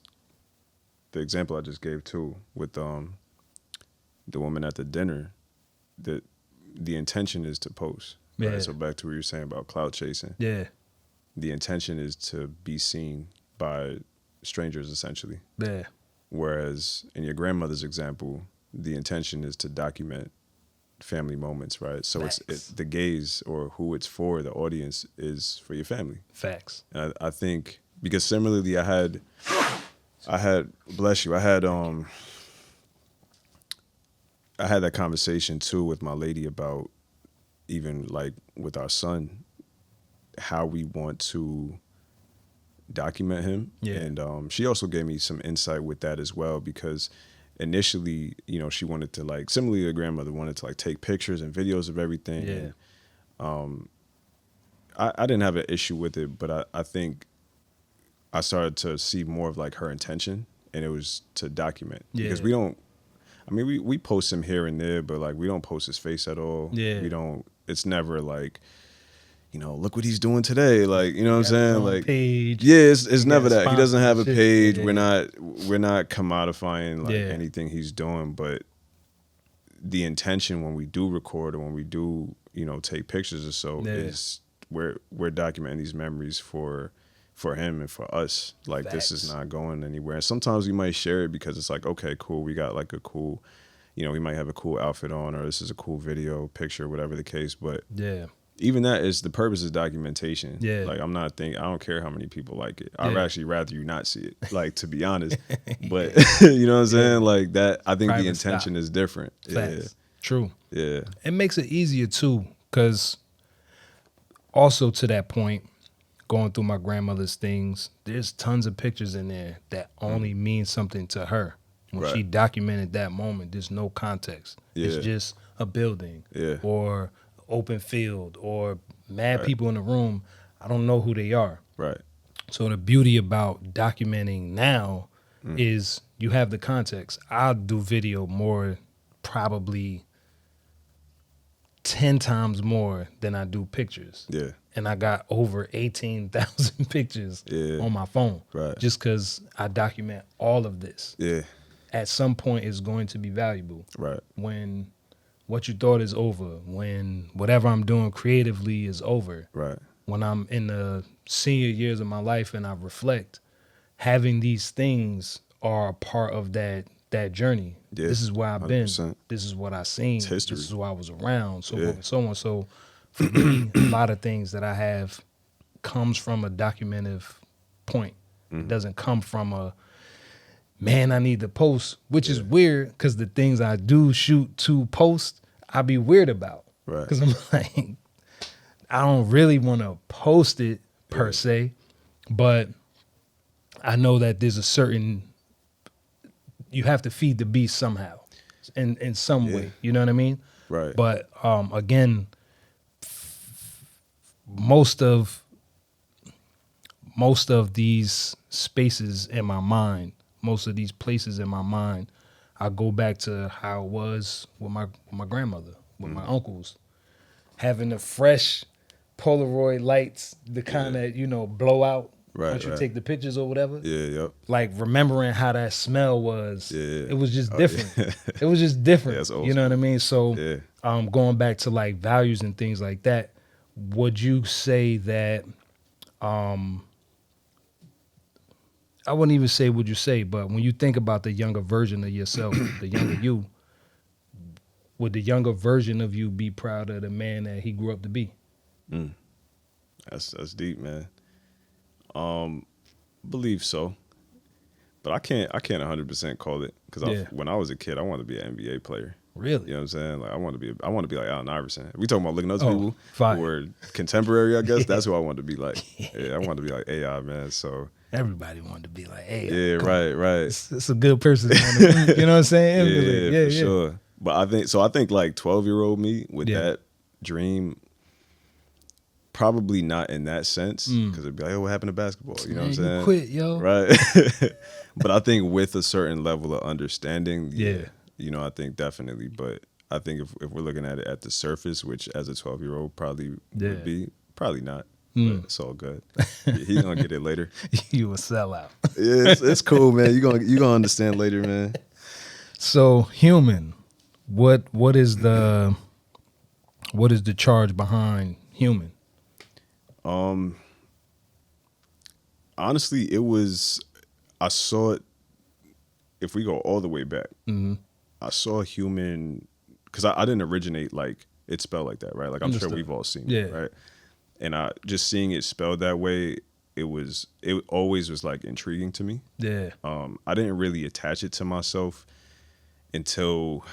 [SPEAKER 2] the example I just gave too with the woman at the dinner, that the intention is to post.
[SPEAKER 1] Yeah.
[SPEAKER 2] Right? So back to what you were saying about clout chasing.
[SPEAKER 1] Yeah.
[SPEAKER 2] The intention is to be seen by strangers essentially.
[SPEAKER 1] Yeah.
[SPEAKER 2] Whereas in your grandmother's example, the intention is to document family moments, right? So
[SPEAKER 1] Facts.
[SPEAKER 2] it's the gaze, or who it's for, the audience is for your family.
[SPEAKER 1] Facts.
[SPEAKER 2] And I think because similarly, I had bless you, I had that conversation too with my lady about even like with our son, how we want to document him.
[SPEAKER 1] Yeah.
[SPEAKER 2] And she also gave me some insight with that as well, because initially, you know, she wanted to, like, similarly to grandmother, wanted to like take pictures and videos of everything.
[SPEAKER 1] Yeah.
[SPEAKER 2] And I didn't have an issue with it, but I think I started to see more of like her intention, and it was to document.
[SPEAKER 1] Yeah.
[SPEAKER 2] Because we post him here and there, but like we don't post his face at all.
[SPEAKER 1] Yeah.
[SPEAKER 2] It's never like, you know, look what he's doing today. Like, you know what I'm saying? Like,
[SPEAKER 1] page.
[SPEAKER 2] yeah, it's never that. He doesn't have a
[SPEAKER 1] Shit.
[SPEAKER 2] page.
[SPEAKER 1] Yeah.
[SPEAKER 2] We're not commodifying like
[SPEAKER 1] Yeah.
[SPEAKER 2] anything he's doing, but the intention when we do record or when we do, you know, take pictures or so is we're documenting these memories for him and for us. Like,
[SPEAKER 1] Facts.
[SPEAKER 2] this is not going anywhere. And sometimes we might share it because it's like, okay, cool, we got like a cool, you know, we might have a cool outfit on, or this is a cool video, picture, whatever the case. But
[SPEAKER 1] Yeah.
[SPEAKER 2] even that is the purpose of documentation.
[SPEAKER 1] Yeah.
[SPEAKER 2] Like, I don't care how many people like it. I'd
[SPEAKER 1] Yeah.
[SPEAKER 2] actually rather you not see it, like, to be honest. But you know what I'm saying? Like that, I think
[SPEAKER 1] Private
[SPEAKER 2] the intention
[SPEAKER 1] stop.
[SPEAKER 2] is different.
[SPEAKER 1] Facts. True.
[SPEAKER 2] Yeah.
[SPEAKER 1] It makes it easier too, because also to that point, going through my grandmother's things, there's tons of pictures in there that only mean something to her. When
[SPEAKER 2] Right.
[SPEAKER 1] she documented that moment, there's no context.
[SPEAKER 2] Yeah.
[SPEAKER 1] It's just a building
[SPEAKER 2] Yeah.
[SPEAKER 1] or open field or mad
[SPEAKER 2] Right.
[SPEAKER 1] people in the room. I don't know who they are.
[SPEAKER 2] Right.
[SPEAKER 1] So the beauty about documenting now is you have the context. I'll do video more, probably 10 times more than I do pictures.
[SPEAKER 2] Yeah.
[SPEAKER 1] And I got over 18,000 pictures on my phone.
[SPEAKER 2] Right.
[SPEAKER 1] Just because I document all of this.
[SPEAKER 2] Yeah.
[SPEAKER 1] At some point, it's going to be valuable.
[SPEAKER 2] Right.
[SPEAKER 1] When what you thought is over, when whatever I'm doing creatively is over.
[SPEAKER 2] Right.
[SPEAKER 1] When I'm in the senior years of my life and I reflect, having these things are a part of that journey.
[SPEAKER 2] Yeah,
[SPEAKER 1] This is where I've
[SPEAKER 2] 100%.
[SPEAKER 1] been. This is what I seen.
[SPEAKER 2] It's history.
[SPEAKER 1] This is who I was around. So
[SPEAKER 2] Yeah.
[SPEAKER 1] forth and so on. So for me, a lot of things that I have comes from a documentative point. It doesn't come from a, man, I need to post, which is weird because the things I do shoot to post, I be weird about.
[SPEAKER 2] Right.
[SPEAKER 1] Because I'm like, I don't really want to post it per se, but I know that there's a certain, you have to feed the beast somehow, in some way. You know what I mean?
[SPEAKER 2] Right.
[SPEAKER 1] But again, most of these spaces in my mind, most of these places in my mind, I go back to how it was with my grandmother, with my uncles, having the fresh Polaroid lights, the kind that blow out once you take the pictures or whatever.
[SPEAKER 2] Yeah, yep.
[SPEAKER 1] Like remembering how that smell was.
[SPEAKER 2] Yeah.
[SPEAKER 1] It was just different. It was just different.
[SPEAKER 2] That's old
[SPEAKER 1] You know what I mean? So
[SPEAKER 2] Yeah.
[SPEAKER 1] going back to like values and things like that, would you say that I wouldn't even say would you say, but when you think about the younger version of yourself, the younger you, would the younger version of you be proud of the man that he grew up to be?
[SPEAKER 2] That's deep, man. Believe so, but I can't 100% call it because when I was a kid, I wanted to be an NBA player.
[SPEAKER 1] Really?
[SPEAKER 2] You know what I'm saying? Like I want to be like Allen Iverson. We talking about looking up to people
[SPEAKER 1] fine.
[SPEAKER 2] who are contemporary, I guess. That's who I wanted to be like. Yeah, I wanted to be like AI, man. So
[SPEAKER 1] everybody wanted to be like AI.
[SPEAKER 2] Yeah, right.
[SPEAKER 1] It's a good person. You know what I'm saying?
[SPEAKER 2] Yeah, for sure. But I think like 12-year-old me with that dream, probably not in that sense, because it'd be like, oh, what happened to basketball? You know what I'm saying?
[SPEAKER 1] You quit, yo.
[SPEAKER 2] Right. But I think with a certain level of understanding, I think definitely. But I think if we're looking at it at the surface, which as a 12-year-old probably would be, probably not. But it's all good. He's gonna get it later.
[SPEAKER 1] You a sellout.
[SPEAKER 2] Yeah, it's cool, man. You gonna understand later, man.
[SPEAKER 1] So human, what is the charge behind human?
[SPEAKER 2] Honestly, I saw it. If we go all the way back, I saw human because I didn't originate like it's spelled like that, right? Like I'm sure we've all seen it, right? And I just seeing it spelled that way, it always was like intriguing to me.
[SPEAKER 1] Yeah.
[SPEAKER 2] I didn't really attach it to myself until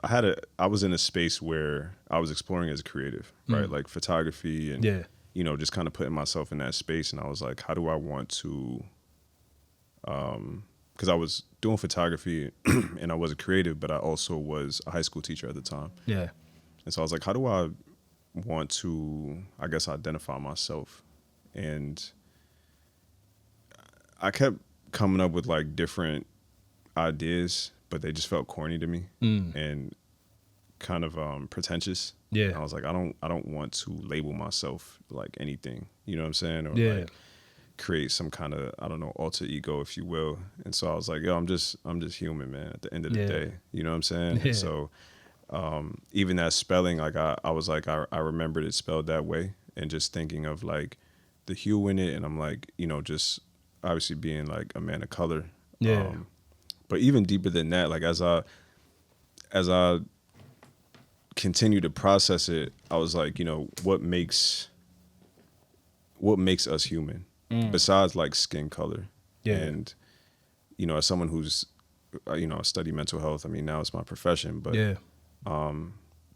[SPEAKER 2] I was in a space where I was exploring as a creative, right? Like photography and just kind of putting myself in that space. And I was like, how do I want to, because I was doing photography and I was a creative, but I also was a high school teacher at the time.
[SPEAKER 1] Yeah.
[SPEAKER 2] And so I was like, how do I want to, I guess, identify myself? And I kept coming up with like different ideas, but they just felt corny to me and kind of pretentious.
[SPEAKER 1] Yeah.
[SPEAKER 2] And I was like, I don't want to label myself like anything, you know what I'm saying? Or like create some kind of, I don't know, alter ego, if you will. And so I was like, yo, I'm just human, man, at the end of the day. You know what I'm saying?
[SPEAKER 1] Yeah.
[SPEAKER 2] So even that spelling, like I was like, I remembered it spelled that way, and just thinking of like the hue in it, and I'm like, just obviously being like a man of color.
[SPEAKER 1] Yeah.
[SPEAKER 2] But even deeper than that, like as I continue to process it, I was like, what makes us human besides like skin color?
[SPEAKER 1] Yeah.
[SPEAKER 2] And as someone who's I study mental health. I mean, now it's my profession, but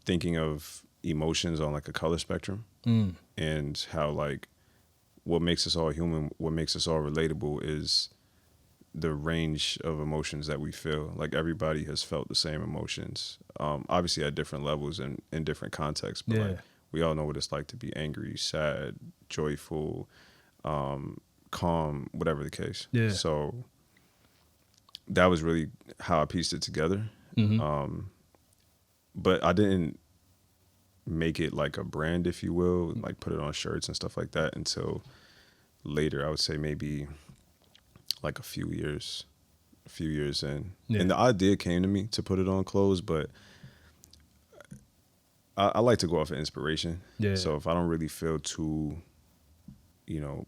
[SPEAKER 2] thinking of emotions on like a color spectrum and how like what makes us all human, what makes us all relatable is the range of emotions that we feel. Like everybody has felt the same emotions, obviously at different levels and in different contexts, but like we all know what it's like to be angry, sad, joyful, calm, whatever the case. So that was really how I pieced it together. But I didn't make it like a brand, if you will, like put it on shirts and stuff like that until later. I would say maybe like a few years in. And the idea came to me to put it on clothes, but I like to go off of inspiration.
[SPEAKER 1] Yeah.
[SPEAKER 2] So if I don't really feel too,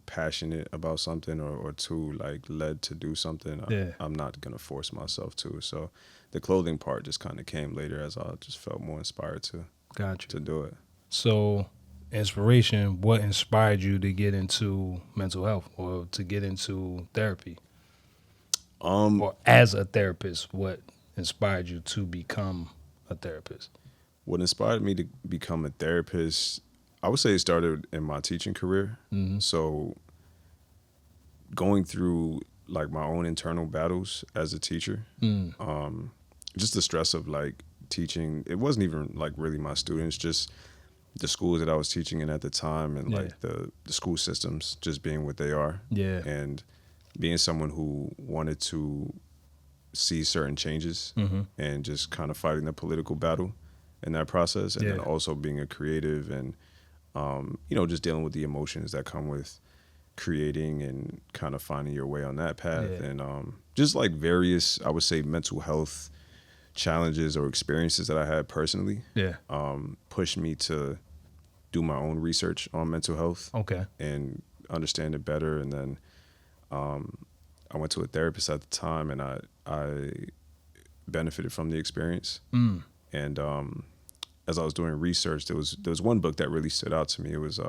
[SPEAKER 2] passionate about something or too like led to do something, I'm not gonna force myself to. So the clothing part just kind of came later as I just felt more inspired to do it.
[SPEAKER 1] So inspiration, what inspired you to get into mental health or to get into therapy? Or as a therapist, what inspired you to become a therapist?
[SPEAKER 2] What inspired me to become a therapist, I would say it started in my teaching career.
[SPEAKER 1] Mm-hmm.
[SPEAKER 2] So going through like my own internal battles as a teacher, just the stress of like teaching, it wasn't even like really my students, just the schools that I was teaching in at the time, and like the school systems just being what they are.
[SPEAKER 1] Yeah.
[SPEAKER 2] And being someone who wanted to see certain changes and just kind of fighting the political battle in that process. And then also being a creative and, just dealing with the emotions that come with creating and kind of finding your way on that path. And just like various, I would say, mental health challenges or experiences that I had personally pushed me to do my own research on mental health and understand it better. And then I went to a therapist at the time, and I benefited from the experience. And as I was doing research, there was one book that really stood out to me. It was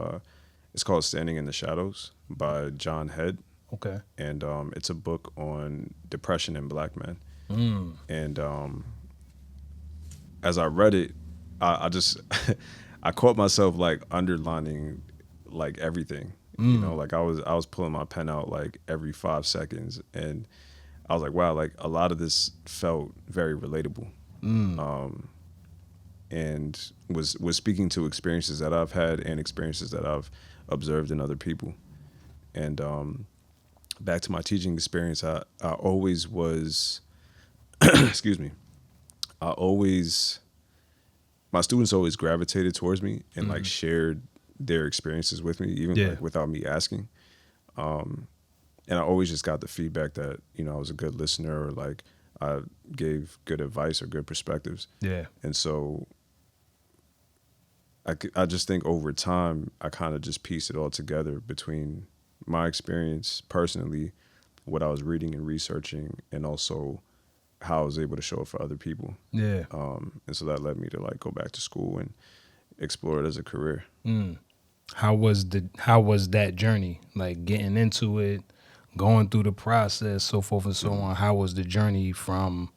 [SPEAKER 2] it's called Standing in the Shadows by John Head.
[SPEAKER 1] Okay.
[SPEAKER 2] And it's a book on depression in Black men. And as I read it, I just I caught myself like underlining like everything. Like I was pulling my pen out like every 5 seconds, and I was like, wow, like a lot of this felt very relatable. And was speaking to experiences that I've had and experiences that I've observed in other people. And back to my teaching experience, I always was, excuse me, my students always gravitated towards me and like shared their experiences with me, even like without me asking. And I always just got the feedback that, I was a good listener, or like I gave good advice or good perspectives.
[SPEAKER 1] Yeah.
[SPEAKER 2] And so I just think over time, I kind of just pieced it all together between my experience personally, what I was reading and researching, and also how I was able to show it for other people.
[SPEAKER 1] Yeah.
[SPEAKER 2] And so that led me to like go back to school and explore it as a career.
[SPEAKER 1] How was that journey? Like getting into it, going through the process, so forth and so on. How was the journey from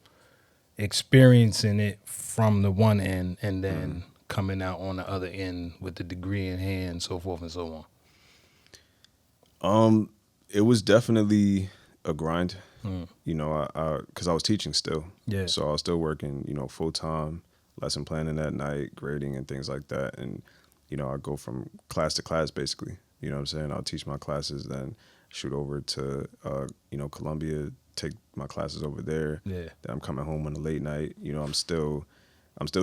[SPEAKER 1] experiencing it from the one end and then coming out on the other end with the degree in hand, so forth and so
[SPEAKER 2] on? It was definitely a grind, because I was teaching still.
[SPEAKER 1] Yeah.
[SPEAKER 2] So I was still working, full time, lesson planning at night, grading and things like that. And, I go from class to class basically. You know what I'm saying? I'll teach my classes, then shoot over to, Columbia, take my classes over there.
[SPEAKER 1] Yeah.
[SPEAKER 2] Then I'm coming home on a late night. I'm still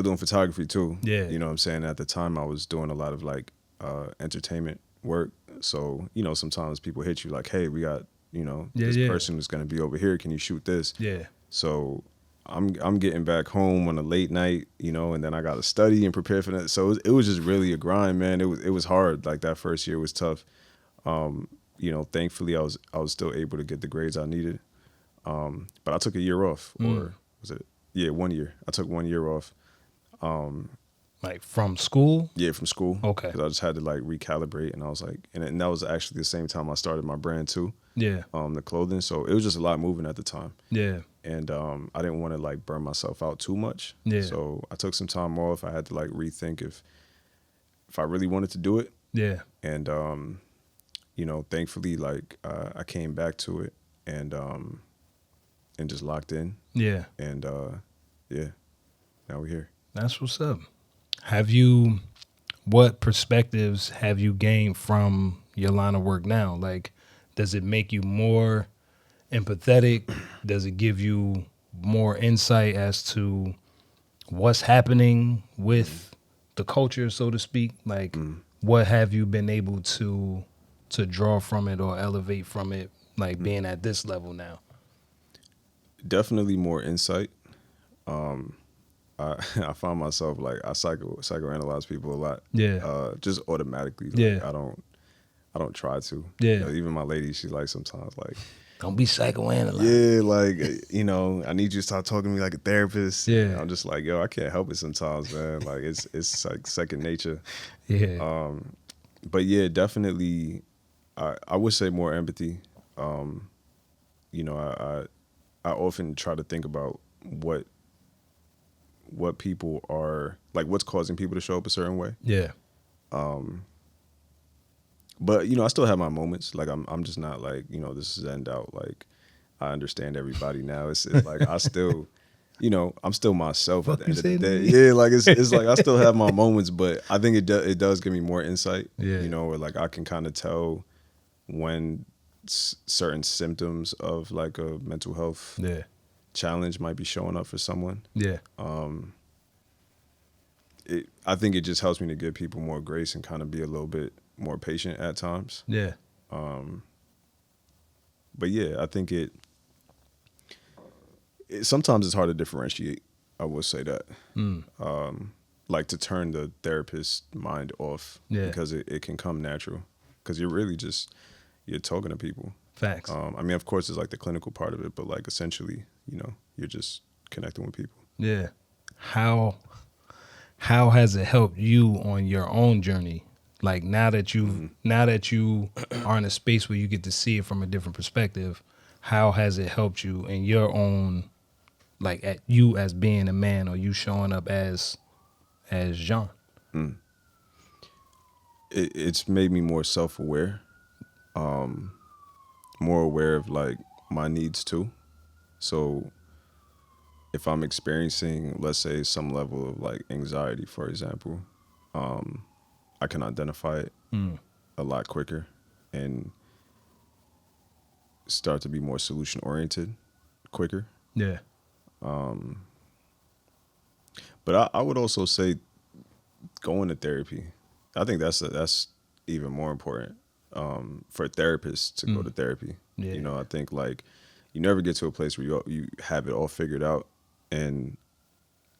[SPEAKER 2] doing photography too.
[SPEAKER 1] Yeah.
[SPEAKER 2] You know what I'm saying? At the time I was doing a lot of like entertainment work. So, sometimes people hit you like, hey, we got, this person is going to be over here. Can you shoot this?
[SPEAKER 1] Yeah.
[SPEAKER 2] So I'm getting back home on a late night, and then I got to study and prepare for that. So it was just really a grind, man. It was hard. Like that first year was tough. Thankfully I was still able to get the grades I needed. But I took a year off, or was it? Yeah, 1 year. I took 1 year off.
[SPEAKER 1] Like from school?
[SPEAKER 2] Yeah, from school.
[SPEAKER 1] Okay.
[SPEAKER 2] Because I just had to like recalibrate, and I was like, and that was actually the same time I started my brand too.
[SPEAKER 1] Yeah.
[SPEAKER 2] The clothing. So it was just a lot moving at the time.
[SPEAKER 1] Yeah.
[SPEAKER 2] And I didn't want to like burn myself out too much.
[SPEAKER 1] Yeah.
[SPEAKER 2] So I took some time off. I had to like rethink if I really wanted to do it.
[SPEAKER 1] Yeah.
[SPEAKER 2] And thankfully, like I came back to it and just locked in.
[SPEAKER 1] Yeah.
[SPEAKER 2] And now we're here.
[SPEAKER 1] That's what's up. What perspectives have you gained from your line of work now? Like, does it make you more empathetic? Does it give you more insight as to what's happening with the culture, so to speak? Like, what have you been able to draw from it or elevate from it, like being at this level now?
[SPEAKER 2] Definitely more insight. I find myself like I psychoanalyze people a lot.
[SPEAKER 1] Yeah.
[SPEAKER 2] Just automatically. Like,
[SPEAKER 1] Yeah.
[SPEAKER 2] I don't try to.
[SPEAKER 1] Yeah.
[SPEAKER 2] You know, even my lady, she's like sometimes like,
[SPEAKER 1] don't be psychoanalyzed.
[SPEAKER 2] Yeah, like you know, I need you to start talking to me like a therapist.
[SPEAKER 1] Yeah.
[SPEAKER 2] And I'm just like, yo, I can't help it sometimes, man. Like it's like second nature.
[SPEAKER 1] Yeah.
[SPEAKER 2] But yeah, definitely, I would say more empathy. You know, I often try to think about what people are like, what's causing people to show up a certain way.
[SPEAKER 1] Yeah.
[SPEAKER 2] But you know, I still have my moments. Like I'm just not like, you know, this is end out. Like I understand everybody now. It's like I still, you know, I'm still myself at the end of the day. Yeah, like it's like I still have my moments, but I think it does give me more insight.
[SPEAKER 1] Yeah.
[SPEAKER 2] You know, where like I can kind of tell when certain symptoms of like a mental health challenge might be showing up for someone.
[SPEAKER 1] Yeah.
[SPEAKER 2] I think it just helps me to give people more grace and kind of be a little bit more patient at times.
[SPEAKER 1] Yeah.
[SPEAKER 2] But yeah, I think it sometimes it's hard to differentiate. I will say that. Like to turn the therapist's mind off because it can come natural because you're really just you're talking to people.
[SPEAKER 1] Facts.
[SPEAKER 2] I mean, of course, it's like the clinical part of it, but like essentially, you know, you're just connecting with people.
[SPEAKER 1] Yeah. How has it helped you on your own journey? Like now that you are in a space where you get to see it from a different perspective, how has it helped you in your own, like at you as being a man or you showing up as Jean?
[SPEAKER 2] It's made me more self-aware, more aware of like my needs too. So if I'm experiencing, let's say, some level of like anxiety, for example, I can identify it a lot quicker and start to be more solution oriented quicker.
[SPEAKER 1] Yeah.
[SPEAKER 2] But I would also say going to therapy. I think that's even more important for therapists to go to therapy.
[SPEAKER 1] Yeah.
[SPEAKER 2] You know, I think like you never get to a place where you have it all figured out, and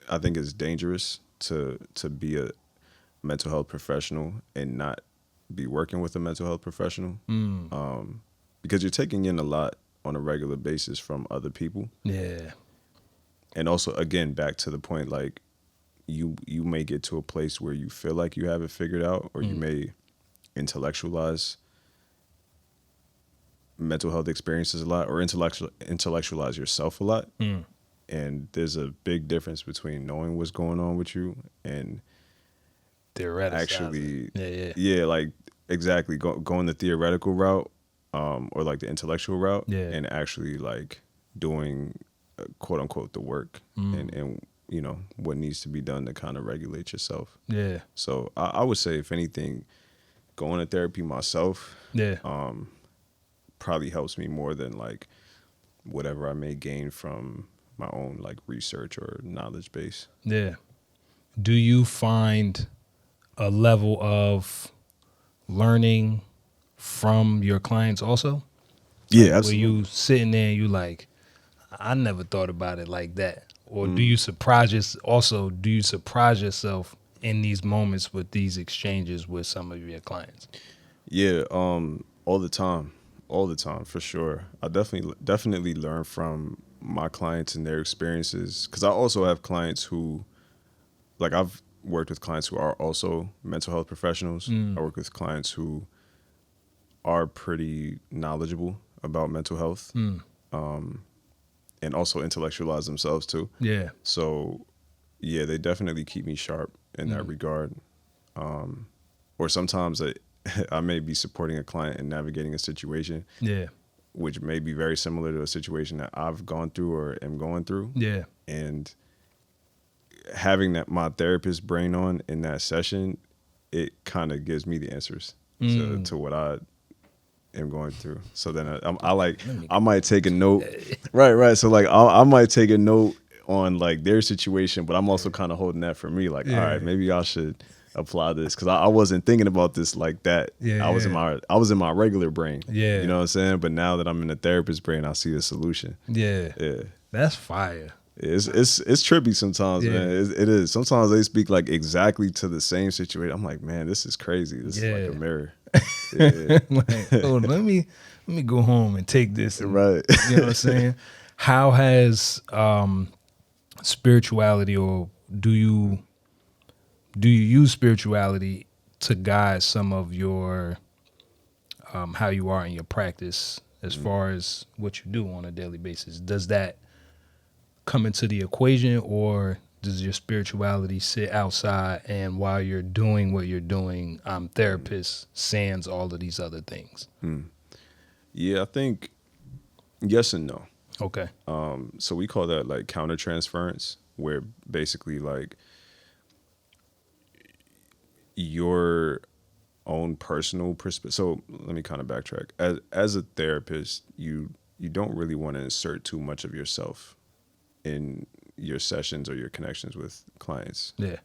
[SPEAKER 2] I think it's dangerous to be a mental health professional and not be working with a mental health professional because you're taking in a lot on a regular basis from other people.
[SPEAKER 1] Yeah.
[SPEAKER 2] And also, again, back to the point, like you may get to a place where you feel like you have it figured out, or you may intellectualize mental health experiences a lot, or intellectualize yourself a lot. And there's a big difference between knowing what's going on with you and actually, like exactly going the theoretical route, or like the intellectual route, and actually like doing quote unquote the work and you know what needs to be done to kind of regulate yourself. Yeah. So I would say, if anything, going to therapy myself, probably helps me more than like whatever I may gain from my own like research or knowledge base.
[SPEAKER 1] Yeah. Do you find a level of learning from your clients also?
[SPEAKER 2] Yeah,
[SPEAKER 1] like,
[SPEAKER 2] absolutely.
[SPEAKER 1] where you sitting there and you like, I never thought about it like that. Or do you surprise yourself in these moments with these exchanges with some of your clients?
[SPEAKER 2] Yeah, all the time, for sure. I definitely learn from my clients and their experiences, because I also have clients who, like, I've worked with clients who are also mental health professionals. I work with clients who are pretty knowledgeable about mental health, and also intellectualize themselves too. Yeah. So, yeah, they definitely keep me sharp in that regard. Or sometimes I may be supporting a client in navigating a situation, which may be very similar to a situation that I've gone through or am going through. Yeah. And having my therapist brain on in that session, it kind of gives me the answers to what I am going through. So then I might take a note. Right. So like I might take a note on like their situation, but I'm also kind of holding that for me. Like, all right, maybe I should apply this, because I wasn't thinking about this like that. I was in my regular brain. Yeah. You know what I'm saying? But now that I'm in the therapist brain, I see the solution.
[SPEAKER 1] Yeah. Yeah. That's fire.
[SPEAKER 2] It's trippy sometimes,
[SPEAKER 1] Yeah.
[SPEAKER 2] man. It is. Sometimes they speak like exactly to the same situation. I'm like, man, this is crazy. This is like a mirror. Yeah.
[SPEAKER 1] Like, oh, let me go home and take this. And,
[SPEAKER 2] Right.
[SPEAKER 1] You know what I'm saying? How has spirituality, or do you use spirituality to guide some of your how you are in your practice as far as what you do on a daily basis? Does that come into the equation, or does your spirituality sit outside, and while you're doing what you're doing, therapist sans all of these other things?
[SPEAKER 2] Yeah, I think yes and no.
[SPEAKER 1] Okay.
[SPEAKER 2] So we call that like countertransference, where basically like your own personal perspective. So let me kind of backtrack. As a therapist, you don't really want to insert too much of yourself in your sessions or your connections with clients.
[SPEAKER 1] Yeah.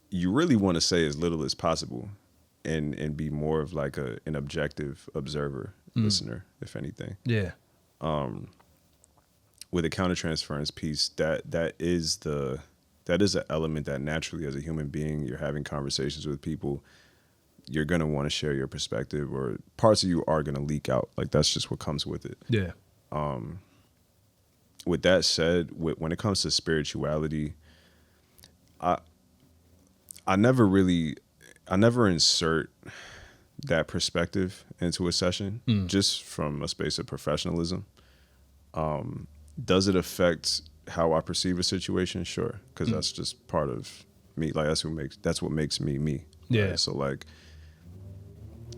[SPEAKER 2] You really want to say as little as possible, and be more of like an objective observer, listener, if anything.
[SPEAKER 1] Yeah.
[SPEAKER 2] With a countertransference piece, that is an element that naturally, as a human being, you're having conversations with people, you're gonna want to share your perspective, or parts of you are gonna leak out. Like that's just what comes with it.
[SPEAKER 1] Yeah.
[SPEAKER 2] With that said, when it comes to spirituality, I never insert that perspective into a session, just from a space of professionalism. Does it affect how I perceive a situation? Sure, because that's just part of me. Like that's what makes me me.
[SPEAKER 1] Yeah.
[SPEAKER 2] Right? So like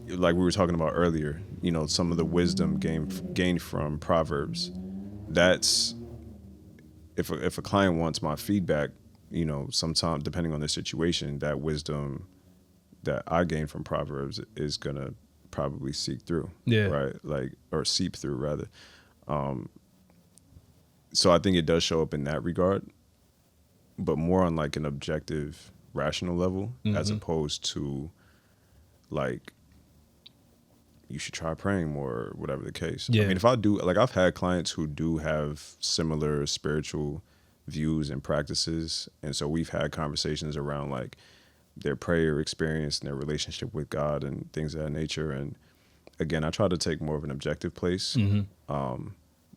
[SPEAKER 2] we were talking about earlier, some of the wisdom gained from Proverbs. That's if a client wants my feedback, sometimes depending on their situation, that wisdom that I gain from Proverbs is gonna probably seek through.
[SPEAKER 1] Yeah.
[SPEAKER 2] Right. Like, or seep through rather. So I think it does show up in that regard, but more on like an objective, rational level, as opposed to like, you should try praying more, or whatever the case.
[SPEAKER 1] Yeah.
[SPEAKER 2] I mean, if I do, like, I've had clients who do have similar spiritual views and practices, and so we've had conversations around like their prayer experience and their relationship with God and things of that nature. And again, I try to take more of an objective place.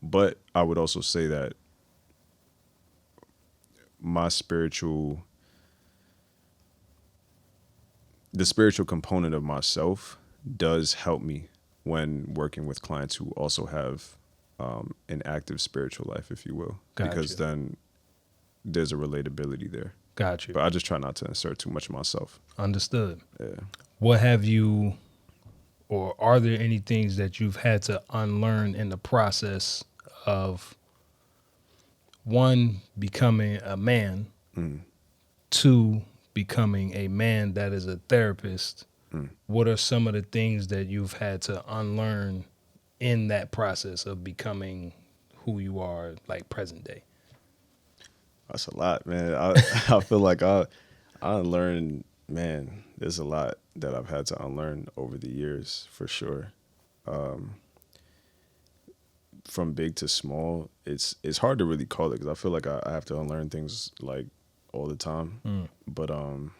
[SPEAKER 2] But I would also say that the spiritual component of myself does help me when working with clients who also have an active spiritual life, if you will.
[SPEAKER 1] Gotcha.
[SPEAKER 2] Because then there's a relatability there.
[SPEAKER 1] Got you.
[SPEAKER 2] But I just try not to insert too much of myself.
[SPEAKER 1] Understood.
[SPEAKER 2] Yeah.
[SPEAKER 1] What have you, or are there any things that you've had to unlearn in the process of, one, becoming a man, two, becoming a man that is a therapist? What are some of the things that you've had to unlearn in that process of becoming who you are, like present day?
[SPEAKER 2] That's a lot, man. I feel like I unlearned, man, there's a lot that I've had to unlearn over the years, for sure. From big to small, it's hard to really call it, because I feel like I have to unlearn things like all the time. But I'll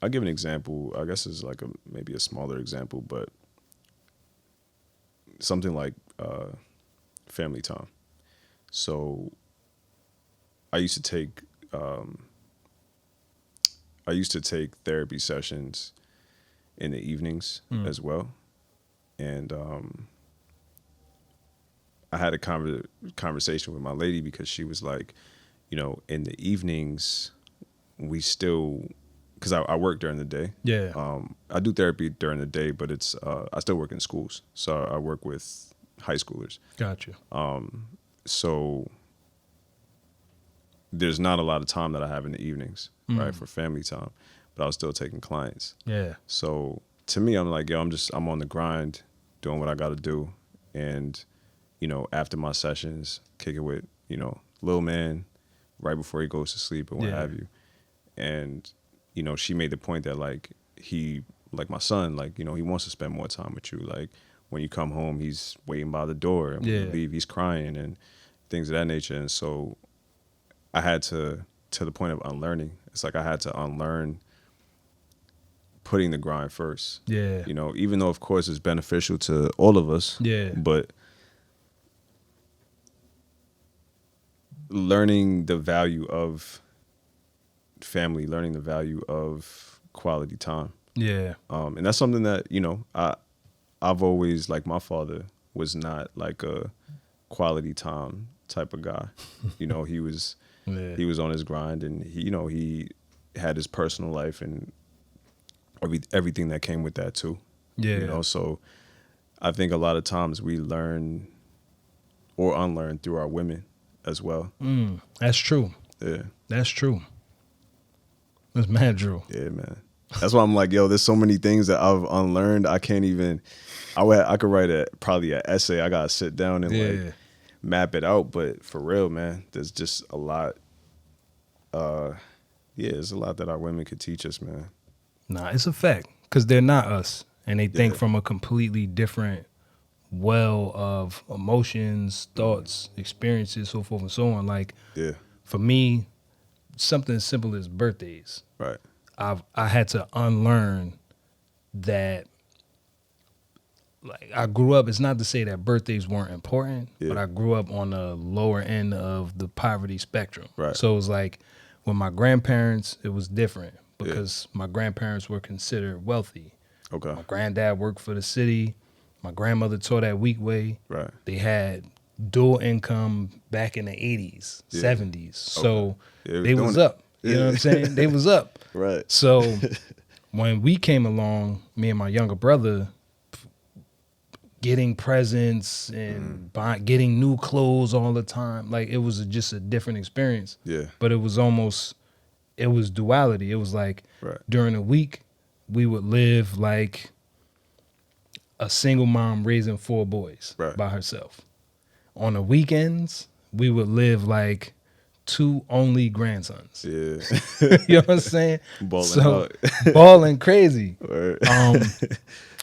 [SPEAKER 2] give an example. I guess it's like maybe a smaller example, but something like family time. So I used to take therapy sessions in the evenings as well, and I had a conversation with my lady, because she was like, in the evenings we still, because I work during the day.
[SPEAKER 1] Yeah.
[SPEAKER 2] I do therapy during the day, but it's I still work in schools, so I work with high schoolers.
[SPEAKER 1] Got you.
[SPEAKER 2] So there's not a lot of time that I have in the evenings, right, for family time, but I was still taking clients.
[SPEAKER 1] Yeah.
[SPEAKER 2] So to me, I'm like, yo, I'm on the grind, doing what I got to do, and after my sessions, kick it with little man right before he goes to sleep or what have you. And she made the point that like my son, like he wants to spend more time with you. Like when you come home, he's waiting by the door, and when you leave, he's crying and things of that nature. And so I had to the point of unlearning. It's like I had to unlearn putting the grind first.
[SPEAKER 1] Yeah.
[SPEAKER 2] You know, even though of course it's beneficial to all of us.
[SPEAKER 1] Yeah.
[SPEAKER 2] But learning the value of family, learning the value of quality time.
[SPEAKER 1] Yeah.
[SPEAKER 2] And that's something that, you know, I've always, like, my father was not like a quality time type of guy. You know, he was on his grind, and he, you know, he had his personal life and everything that came with that too.
[SPEAKER 1] Yeah.
[SPEAKER 2] You know, so I think a lot of times we learn or unlearn through our women as well.
[SPEAKER 1] That's true.
[SPEAKER 2] Yeah.
[SPEAKER 1] That's true. That's mad true.
[SPEAKER 2] Yeah, man. That's why I'm like, yo, there's so many things that I've unlearned. I can't even. I could write probably an essay. I gotta sit down and like map it out. But for real, man, there's just a lot. There's a lot that our women could teach us, man.
[SPEAKER 1] Nah, it's a fact, because they're not us, and they think from a completely different well of emotions, thoughts, experiences, so forth and so on. Like, for me, something as simple as birthdays.
[SPEAKER 2] Right.
[SPEAKER 1] I had to unlearn that. Like, I grew up, it's not to say that birthdays weren't important, but I grew up on the lower end of the poverty spectrum.
[SPEAKER 2] Right.
[SPEAKER 1] So it was like, with my grandparents, it was different because my grandparents were considered wealthy.
[SPEAKER 2] Okay.
[SPEAKER 1] My granddad worked for the city. My grandmother taught at Weekway.
[SPEAKER 2] Right.
[SPEAKER 1] They had dual income back in the 80s, 70s. So they was up. You know what I'm saying? They was up.
[SPEAKER 2] Right.
[SPEAKER 1] So when we came along, me and my younger brother, getting presents and getting new clothes all the time, like, it was just a different experience.
[SPEAKER 2] Yeah.
[SPEAKER 1] But it was duality. It was like during the week, we would live like a single mom raising 4 boys by herself. On the weekends, we would live like 2 only grandsons.
[SPEAKER 2] Yeah.
[SPEAKER 1] You know what I'm saying?
[SPEAKER 2] Balling
[SPEAKER 1] balling crazy.
[SPEAKER 2] Right.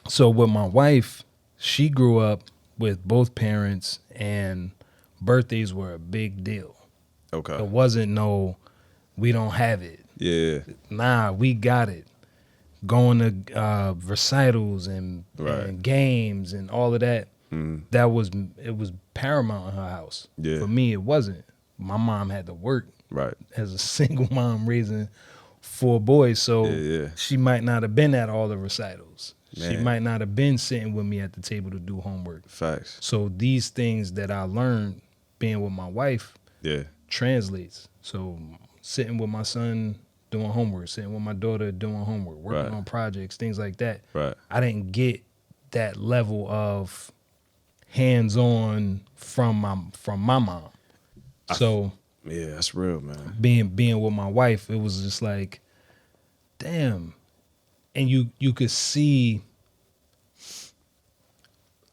[SPEAKER 1] So with my wife, she grew up with both parents, and birthdays were a big deal.
[SPEAKER 2] Okay.
[SPEAKER 1] It wasn't we don't have it.
[SPEAKER 2] Yeah.
[SPEAKER 1] Nah, we got it. Going to recitals and games and all of that. It was paramount in her house.
[SPEAKER 2] Yeah.
[SPEAKER 1] For me, it wasn't. My mom had to work as a single mom raising 4 boys, so she might not have been at all the recitals. Man. She might not have been sitting with me at the table to do homework.
[SPEAKER 2] Facts.
[SPEAKER 1] So these things that I learned being with my wife translates. So sitting with my son doing homework, sitting with my daughter doing homework, working on projects, things like that.
[SPEAKER 2] Right.
[SPEAKER 1] I didn't get that level of hands-on from my mom. So
[SPEAKER 2] yeah, that's real, man.
[SPEAKER 1] Being with my wife, it was just like, damn. And you could see,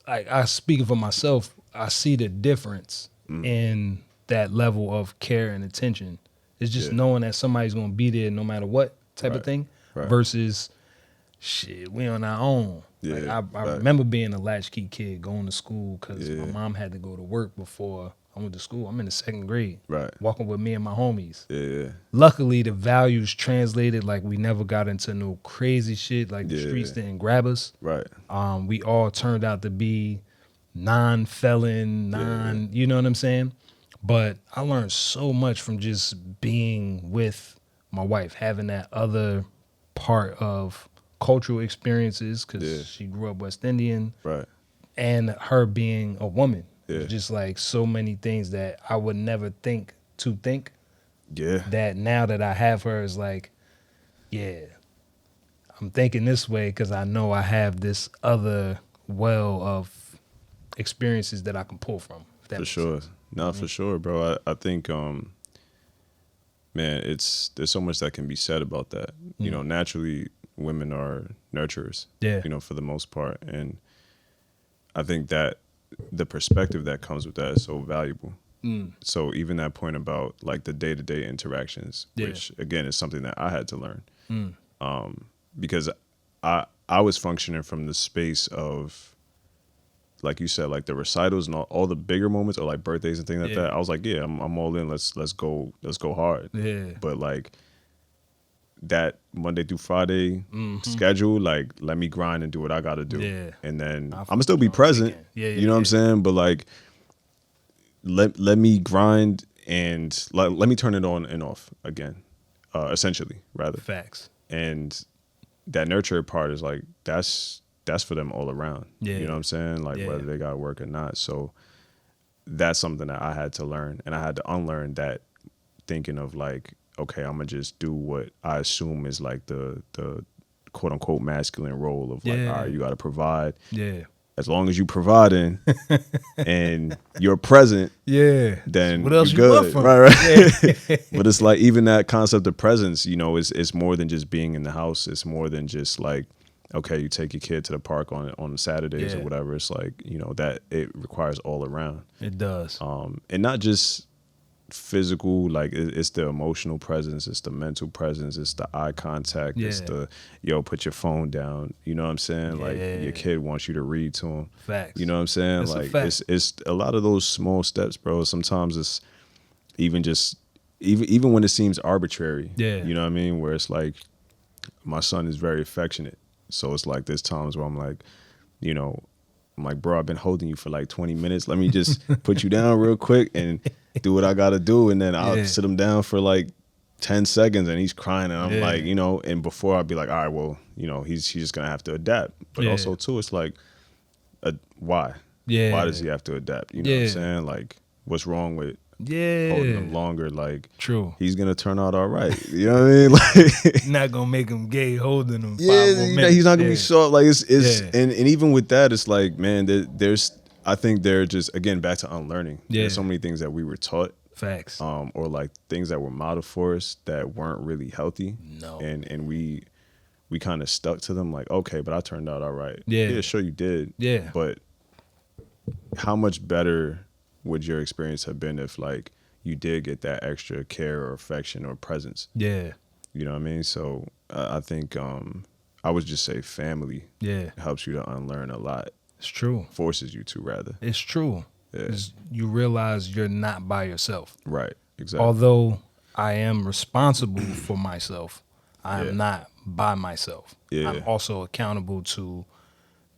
[SPEAKER 1] like, I speaking for myself, I see the difference in that level of care and attention. It's just knowing that somebody's gonna be there no matter what type of thing, versus shit, we on our own.
[SPEAKER 2] Yeah,
[SPEAKER 1] like, I remember being a latchkey kid going to school because my mom had to go to work before I went to school. I'm in the 2nd grade, walking with me and my homies.
[SPEAKER 2] Yeah.
[SPEAKER 1] Luckily, the values translated. Like, we never got into no crazy shit. Like, the streets didn't grab us.
[SPEAKER 2] Right.
[SPEAKER 1] We all turned out to be non-felon, you know what I'm saying? But I learned so much from just being with my wife, having that other part of cultural experiences, because she grew up West Indian, and her being a woman. Just like so many things that I would never think to think. Yeah. That now that I have her, is like, I'm thinking this way because I know I have this other well of experiences that I can pull from.
[SPEAKER 2] For sure. No, for sure, bro. I think, man, there's so much that can be said about that. You know, naturally, women are nurturers. Yeah. You know, for the most part, and I think that the perspective that comes with that is so valuable. So even that point about like the day-to-day interactions, which again is something that I had to learn, because I was functioning from the space of like you said, like the recitals and all the bigger moments, or like birthdays and things like
[SPEAKER 1] Yeah.
[SPEAKER 2] that, I was like, yeah, I'm all in. Let's go hard.
[SPEAKER 1] Yeah.
[SPEAKER 2] But like that Monday through Friday
[SPEAKER 1] Mm-hmm.
[SPEAKER 2] schedule, like let me grind and do what I got to do,
[SPEAKER 1] Yeah.
[SPEAKER 2] and then
[SPEAKER 1] I
[SPEAKER 2] I'm
[SPEAKER 1] fuck
[SPEAKER 2] gonna still
[SPEAKER 1] with
[SPEAKER 2] be
[SPEAKER 1] you on the
[SPEAKER 2] present.
[SPEAKER 1] weekend. Yeah,
[SPEAKER 2] You know what I'm saying? But like let me grind and let me turn it on and off again, essentially rather.
[SPEAKER 1] Facts.
[SPEAKER 2] And that nurture part is like that's for them all around.
[SPEAKER 1] Yeah.
[SPEAKER 2] You know what I'm saying? Like
[SPEAKER 1] Yeah.
[SPEAKER 2] whether they got to work or not. So that's something that I had to learn, and I had to unlearn that thinking of like, okay, I'm gonna just do what I assume is like the quote unquote masculine role of like,
[SPEAKER 1] Yeah.
[SPEAKER 2] all right, you got to provide.
[SPEAKER 1] Yeah.
[SPEAKER 2] As long as you providing and you're present,
[SPEAKER 1] Yeah.
[SPEAKER 2] then
[SPEAKER 1] What else
[SPEAKER 2] you
[SPEAKER 1] you want
[SPEAKER 2] good,
[SPEAKER 1] from
[SPEAKER 2] right?
[SPEAKER 1] Yeah.
[SPEAKER 2] But it's like even that concept of presence, you know, it's more than just being in the house. It's more than just like, okay, you take your kid to the park on Saturdays or
[SPEAKER 1] Yeah.
[SPEAKER 2] whatever. It's like, you know, that it requires all around.
[SPEAKER 1] It does.
[SPEAKER 2] And not just physical, like it's the emotional presence, it's the mental presence, it's the eye contact, it's the put your phone down. You know what I'm saying? Like your kid wants you to read to him.
[SPEAKER 1] Facts.
[SPEAKER 2] You know what I'm saying?
[SPEAKER 1] That's a
[SPEAKER 2] like
[SPEAKER 1] fact.
[SPEAKER 2] it's a lot of those small steps, bro. Sometimes it's even just even when it seems arbitrary.
[SPEAKER 1] Yeah.
[SPEAKER 2] You know what I mean? Where it's like my son is very affectionate, so it's like there's times where I'm like, you know, I'm like, bro, I've been holding you for like 20 minutes. Let me just put you down real quick and do what I got to do. And then I'll sit him down for like 10 seconds and he's crying. And I'm like, you know, and before I'd be like, all right, well, you know, he's just going to have to adapt. But also, too, it's like, why?
[SPEAKER 1] Yeah.
[SPEAKER 2] Why does he have to adapt? You know what I'm saying? Like, what's wrong with holding him longer? Like,
[SPEAKER 1] True.
[SPEAKER 2] He's going to turn out all right. You know what I mean? Like,
[SPEAKER 1] not going to make him gay holding him.
[SPEAKER 2] He's not going to be soft. Like, it's and even with that, it's like, man, there's, I think they're just, again, back to unlearning. There's so many things that we were taught.
[SPEAKER 1] Facts.
[SPEAKER 2] Or like things that were modeled for us that weren't really healthy.
[SPEAKER 1] No.
[SPEAKER 2] And we kind of stuck to them like, okay, but I turned out all right.
[SPEAKER 1] Yeah.
[SPEAKER 2] Yeah, sure you did.
[SPEAKER 1] Yeah.
[SPEAKER 2] But how much better would your experience have been if like you did get that extra care or affection or presence?
[SPEAKER 1] Yeah.
[SPEAKER 2] You know what I mean? So I think I would just say family helps you to unlearn a lot.
[SPEAKER 1] It's true.
[SPEAKER 2] Forces you to, rather.
[SPEAKER 1] It's true.
[SPEAKER 2] Yeah.
[SPEAKER 1] You realize you're not by yourself.
[SPEAKER 2] Right. Exactly.
[SPEAKER 1] Although I am responsible for myself, I am not by myself.
[SPEAKER 2] Yeah.
[SPEAKER 1] I'm also accountable to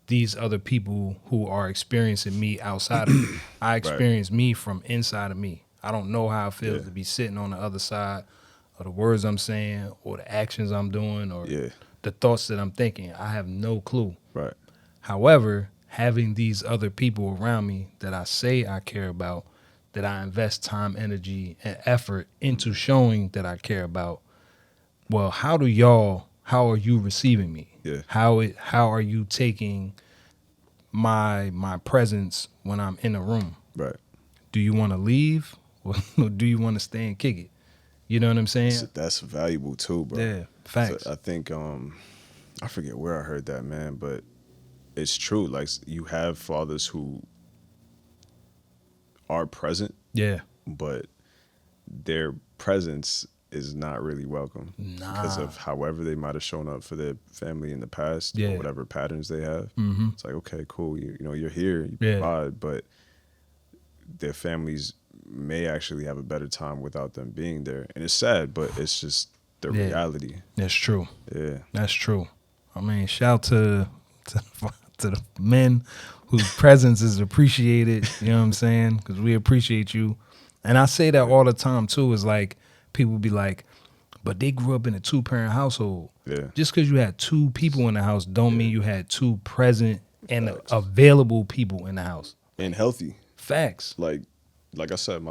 [SPEAKER 1] these other people who are experiencing me outside of me. I experience me from inside of me. I don't know how it feels to be sitting on the other side of the words I'm saying or the actions I'm doing or the thoughts that I'm thinking. I have no clue.
[SPEAKER 2] Right.
[SPEAKER 1] However, having these other people around me that I say I care about, that I invest time, energy, and effort into showing that I care about, well, how are you receiving me?
[SPEAKER 2] Yeah.
[SPEAKER 1] How are you taking my presence when I'm in a room?
[SPEAKER 2] Right.
[SPEAKER 1] Do you want to leave or do you want to stay and kick it? You know what I'm saying?
[SPEAKER 2] That's valuable too, bro.
[SPEAKER 1] Yeah, facts.
[SPEAKER 2] So I think I forget where I heard that, man, but it's true. Like you have fathers who are present, but their presence is not really welcome because of however they might have shown up for their family in the past or whatever patterns they have.
[SPEAKER 1] Mm-hmm.
[SPEAKER 2] It's like, okay, cool, you know, you're here, you provide, but their families may actually have a better time without them being there. And it's sad, but it's just the reality.
[SPEAKER 1] That's true.
[SPEAKER 2] Yeah.
[SPEAKER 1] That's true. I mean, shout to the men whose presence is appreciated, you know what I'm saying? Because we appreciate you. And I say that all the time, too, is like, people be like, but they grew up in a 2-parent household.
[SPEAKER 2] Yeah.
[SPEAKER 1] Just because you had 2 people in the house don't mean you had 2 present and available people in the house.
[SPEAKER 2] And healthy.
[SPEAKER 1] Facts.
[SPEAKER 2] Like I said,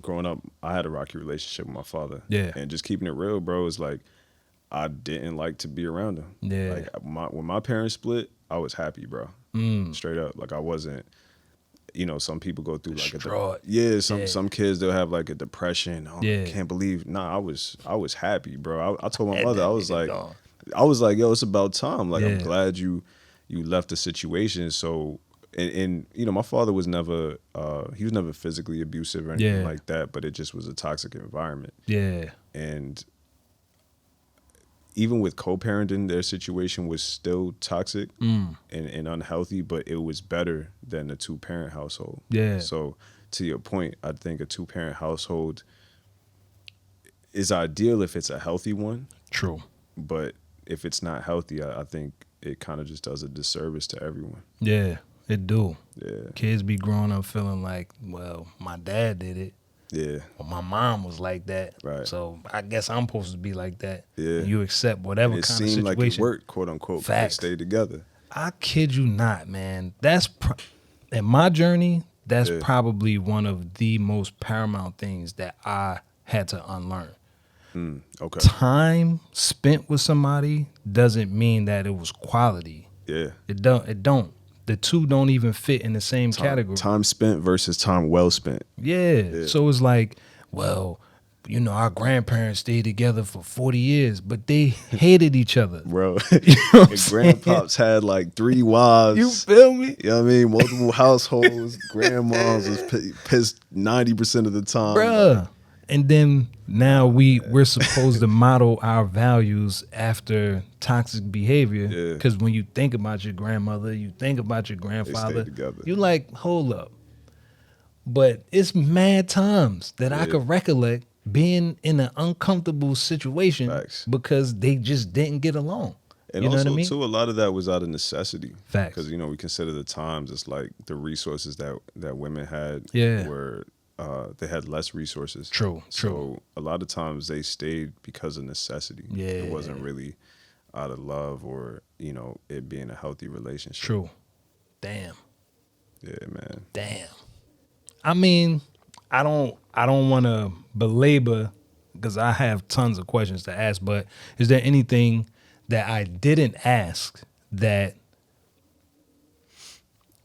[SPEAKER 2] growing up, I had a rocky relationship with my father.
[SPEAKER 1] Yeah.
[SPEAKER 2] And just keeping it real, bro, is like, I didn't like to be around him.
[SPEAKER 1] Yeah.
[SPEAKER 2] Like when my parents split, I was happy, bro. Straight up. Like I wasn't, some people go through like some kids, they'll have like a depression. Oh, I can't believe. Nah, I was happy, bro. I told my mother, I was like, yo, it's about time. Like I'm glad you left the situation. So and my father was never he was never physically abusive or anything like that, but it just was a toxic environment.
[SPEAKER 1] Yeah.
[SPEAKER 2] And even with co-parenting, their situation was still toxic and unhealthy, but it was better than a 2-parent household.
[SPEAKER 1] Yeah.
[SPEAKER 2] So to your point, I think a 2-parent household is ideal if it's a healthy one.
[SPEAKER 1] True.
[SPEAKER 2] But if it's not healthy, I think it kind of just does a disservice to everyone.
[SPEAKER 1] Yeah, it do.
[SPEAKER 2] Yeah.
[SPEAKER 1] Kids be growing up feeling like, well, my dad did it.
[SPEAKER 2] Yeah.
[SPEAKER 1] Well, my mom was like that.
[SPEAKER 2] Right.
[SPEAKER 1] So I guess I'm supposed to be like that.
[SPEAKER 2] Yeah.
[SPEAKER 1] And you accept whatever
[SPEAKER 2] and it
[SPEAKER 1] kind of
[SPEAKER 2] seemed
[SPEAKER 1] situation.
[SPEAKER 2] like it worked, quote unquote.
[SPEAKER 1] Facts.
[SPEAKER 2] They stayed together.
[SPEAKER 1] I kid you not, man. That's in my journey, that's
[SPEAKER 2] Yeah.
[SPEAKER 1] probably one of the most paramount things that I had to unlearn.
[SPEAKER 2] Okay.
[SPEAKER 1] Time spent with somebody doesn't mean that it was quality.
[SPEAKER 2] Yeah.
[SPEAKER 1] It don't. The two don't even fit in the same category.
[SPEAKER 2] Time spent versus time well spent.
[SPEAKER 1] Yeah. So it's like, well, you know, our grandparents stayed together for 40 years, but they hated each other.
[SPEAKER 2] Bro,
[SPEAKER 1] You know what I'm
[SPEAKER 2] and
[SPEAKER 1] saying?
[SPEAKER 2] grandpops had like 3 wives.
[SPEAKER 1] You feel me?
[SPEAKER 2] You know what I mean? Multiple households. Grandmas was pissed 90% of the time.
[SPEAKER 1] Bruh. And then now we're supposed to model our values after toxic behavior.
[SPEAKER 2] Yeah.
[SPEAKER 1] Because when you think about your grandmother, you think about your grandfather,
[SPEAKER 2] together.
[SPEAKER 1] you like, hold up. But it's mad times that I could recollect being in an uncomfortable situation
[SPEAKER 2] Facts.
[SPEAKER 1] because they just didn't get along.
[SPEAKER 2] And
[SPEAKER 1] you know
[SPEAKER 2] also,
[SPEAKER 1] what I mean?
[SPEAKER 2] too, a lot of that was out of necessity.
[SPEAKER 1] Facts.
[SPEAKER 2] Because, you know, we consider the times, it's like the resources that women had were, they had less resources.
[SPEAKER 1] True.
[SPEAKER 2] So a lot of times they stayed because of necessity.
[SPEAKER 1] Yeah.
[SPEAKER 2] It wasn't really out of love or, you know, it being a healthy relationship.
[SPEAKER 1] True. Damn.
[SPEAKER 2] Yeah, man.
[SPEAKER 1] Damn. I mean, I don't want to belabor because I have tons of questions to ask, but is there anything that I didn't ask that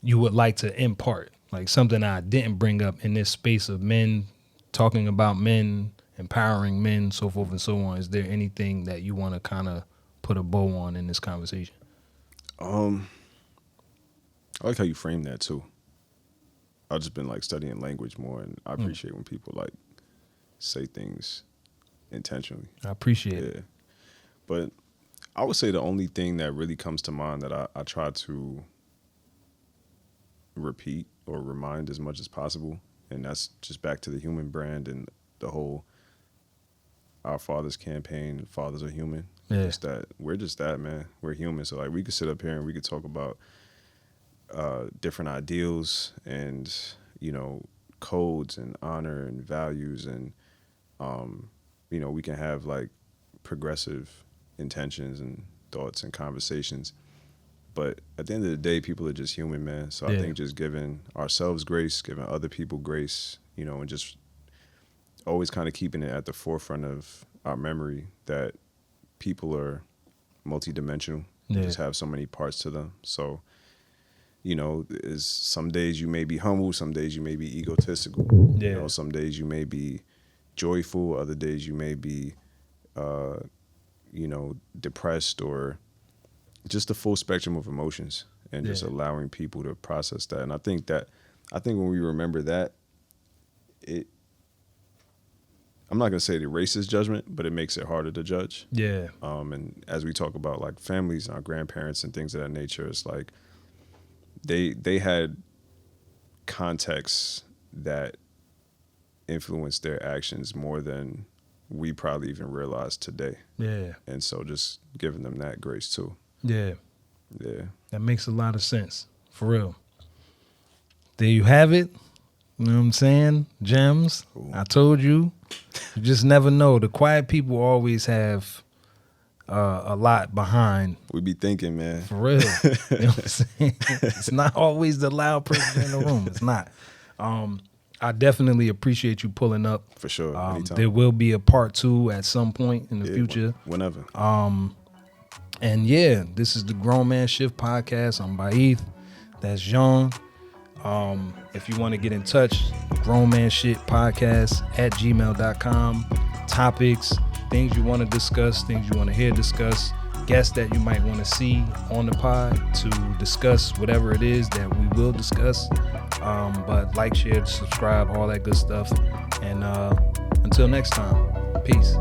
[SPEAKER 1] you would like to impart? Like something I didn't bring up in this space of men, talking about men, empowering men, so forth and so on. Is there anything that you want to kind of put a bow on in this conversation?
[SPEAKER 2] I like how you frame that too. I've just been like studying language more, and I appreciate when people like say things intentionally.
[SPEAKER 1] I appreciate it.
[SPEAKER 2] But I would say the only thing that really comes to mind that I try to repeat or remind as much as possible, and that's just back to the human brand and the whole Our Fathers campaign, Fathers Are Human.
[SPEAKER 1] Yeah.
[SPEAKER 2] Just that we're just that, man. We're human. So like we could sit up here and we could talk about different ideals and, you know, codes and honor and values and, you know, we can have like progressive intentions and thoughts and conversations. But at the end of the day, people are just human, man. So I think just giving ourselves grace, giving other people grace, you know, and just always kind of keeping it at the forefront of our memory that people are multidimensional. They just have so many parts to them. So, you know, is some days you may be humble, some days you may be egotistical. You know, some days you may be joyful, other days you may be, you know, depressed or just the full spectrum of emotions and just allowing people to process that. And I think when we remember that, I'm not going to say it erases judgment, but it makes it harder to judge.
[SPEAKER 1] Yeah.
[SPEAKER 2] And as we talk about like families and our grandparents and things of that nature, it's like they had contexts that influenced their actions more than we probably even realize today.
[SPEAKER 1] Yeah.
[SPEAKER 2] And so just giving them that grace too.
[SPEAKER 1] Yeah.
[SPEAKER 2] Yeah.
[SPEAKER 1] That makes a lot of sense. For real. There you have it. You know what I'm saying? Gems. Ooh. I told you. You just never know. The quiet people always have a lot behind.
[SPEAKER 2] We be thinking, man.
[SPEAKER 1] For real. You know what I'm saying? It's not always the loud person in the room. It's not. I definitely appreciate you pulling up.
[SPEAKER 2] For sure. Anytime.
[SPEAKER 1] There will be a part 2 at some point in the future.
[SPEAKER 2] Whenever.
[SPEAKER 1] And yeah, this is the Grown Man Shift podcast. I'm Baith. That's Jean. If you want to get in touch, Grown Man Shit Podcast at gmail.com. Topics, things you want to discuss, things you want to hear discuss, guests that you might want to see on the pod to discuss whatever it is that we will discuss. But like, share, subscribe, all that good stuff. And until next time, peace.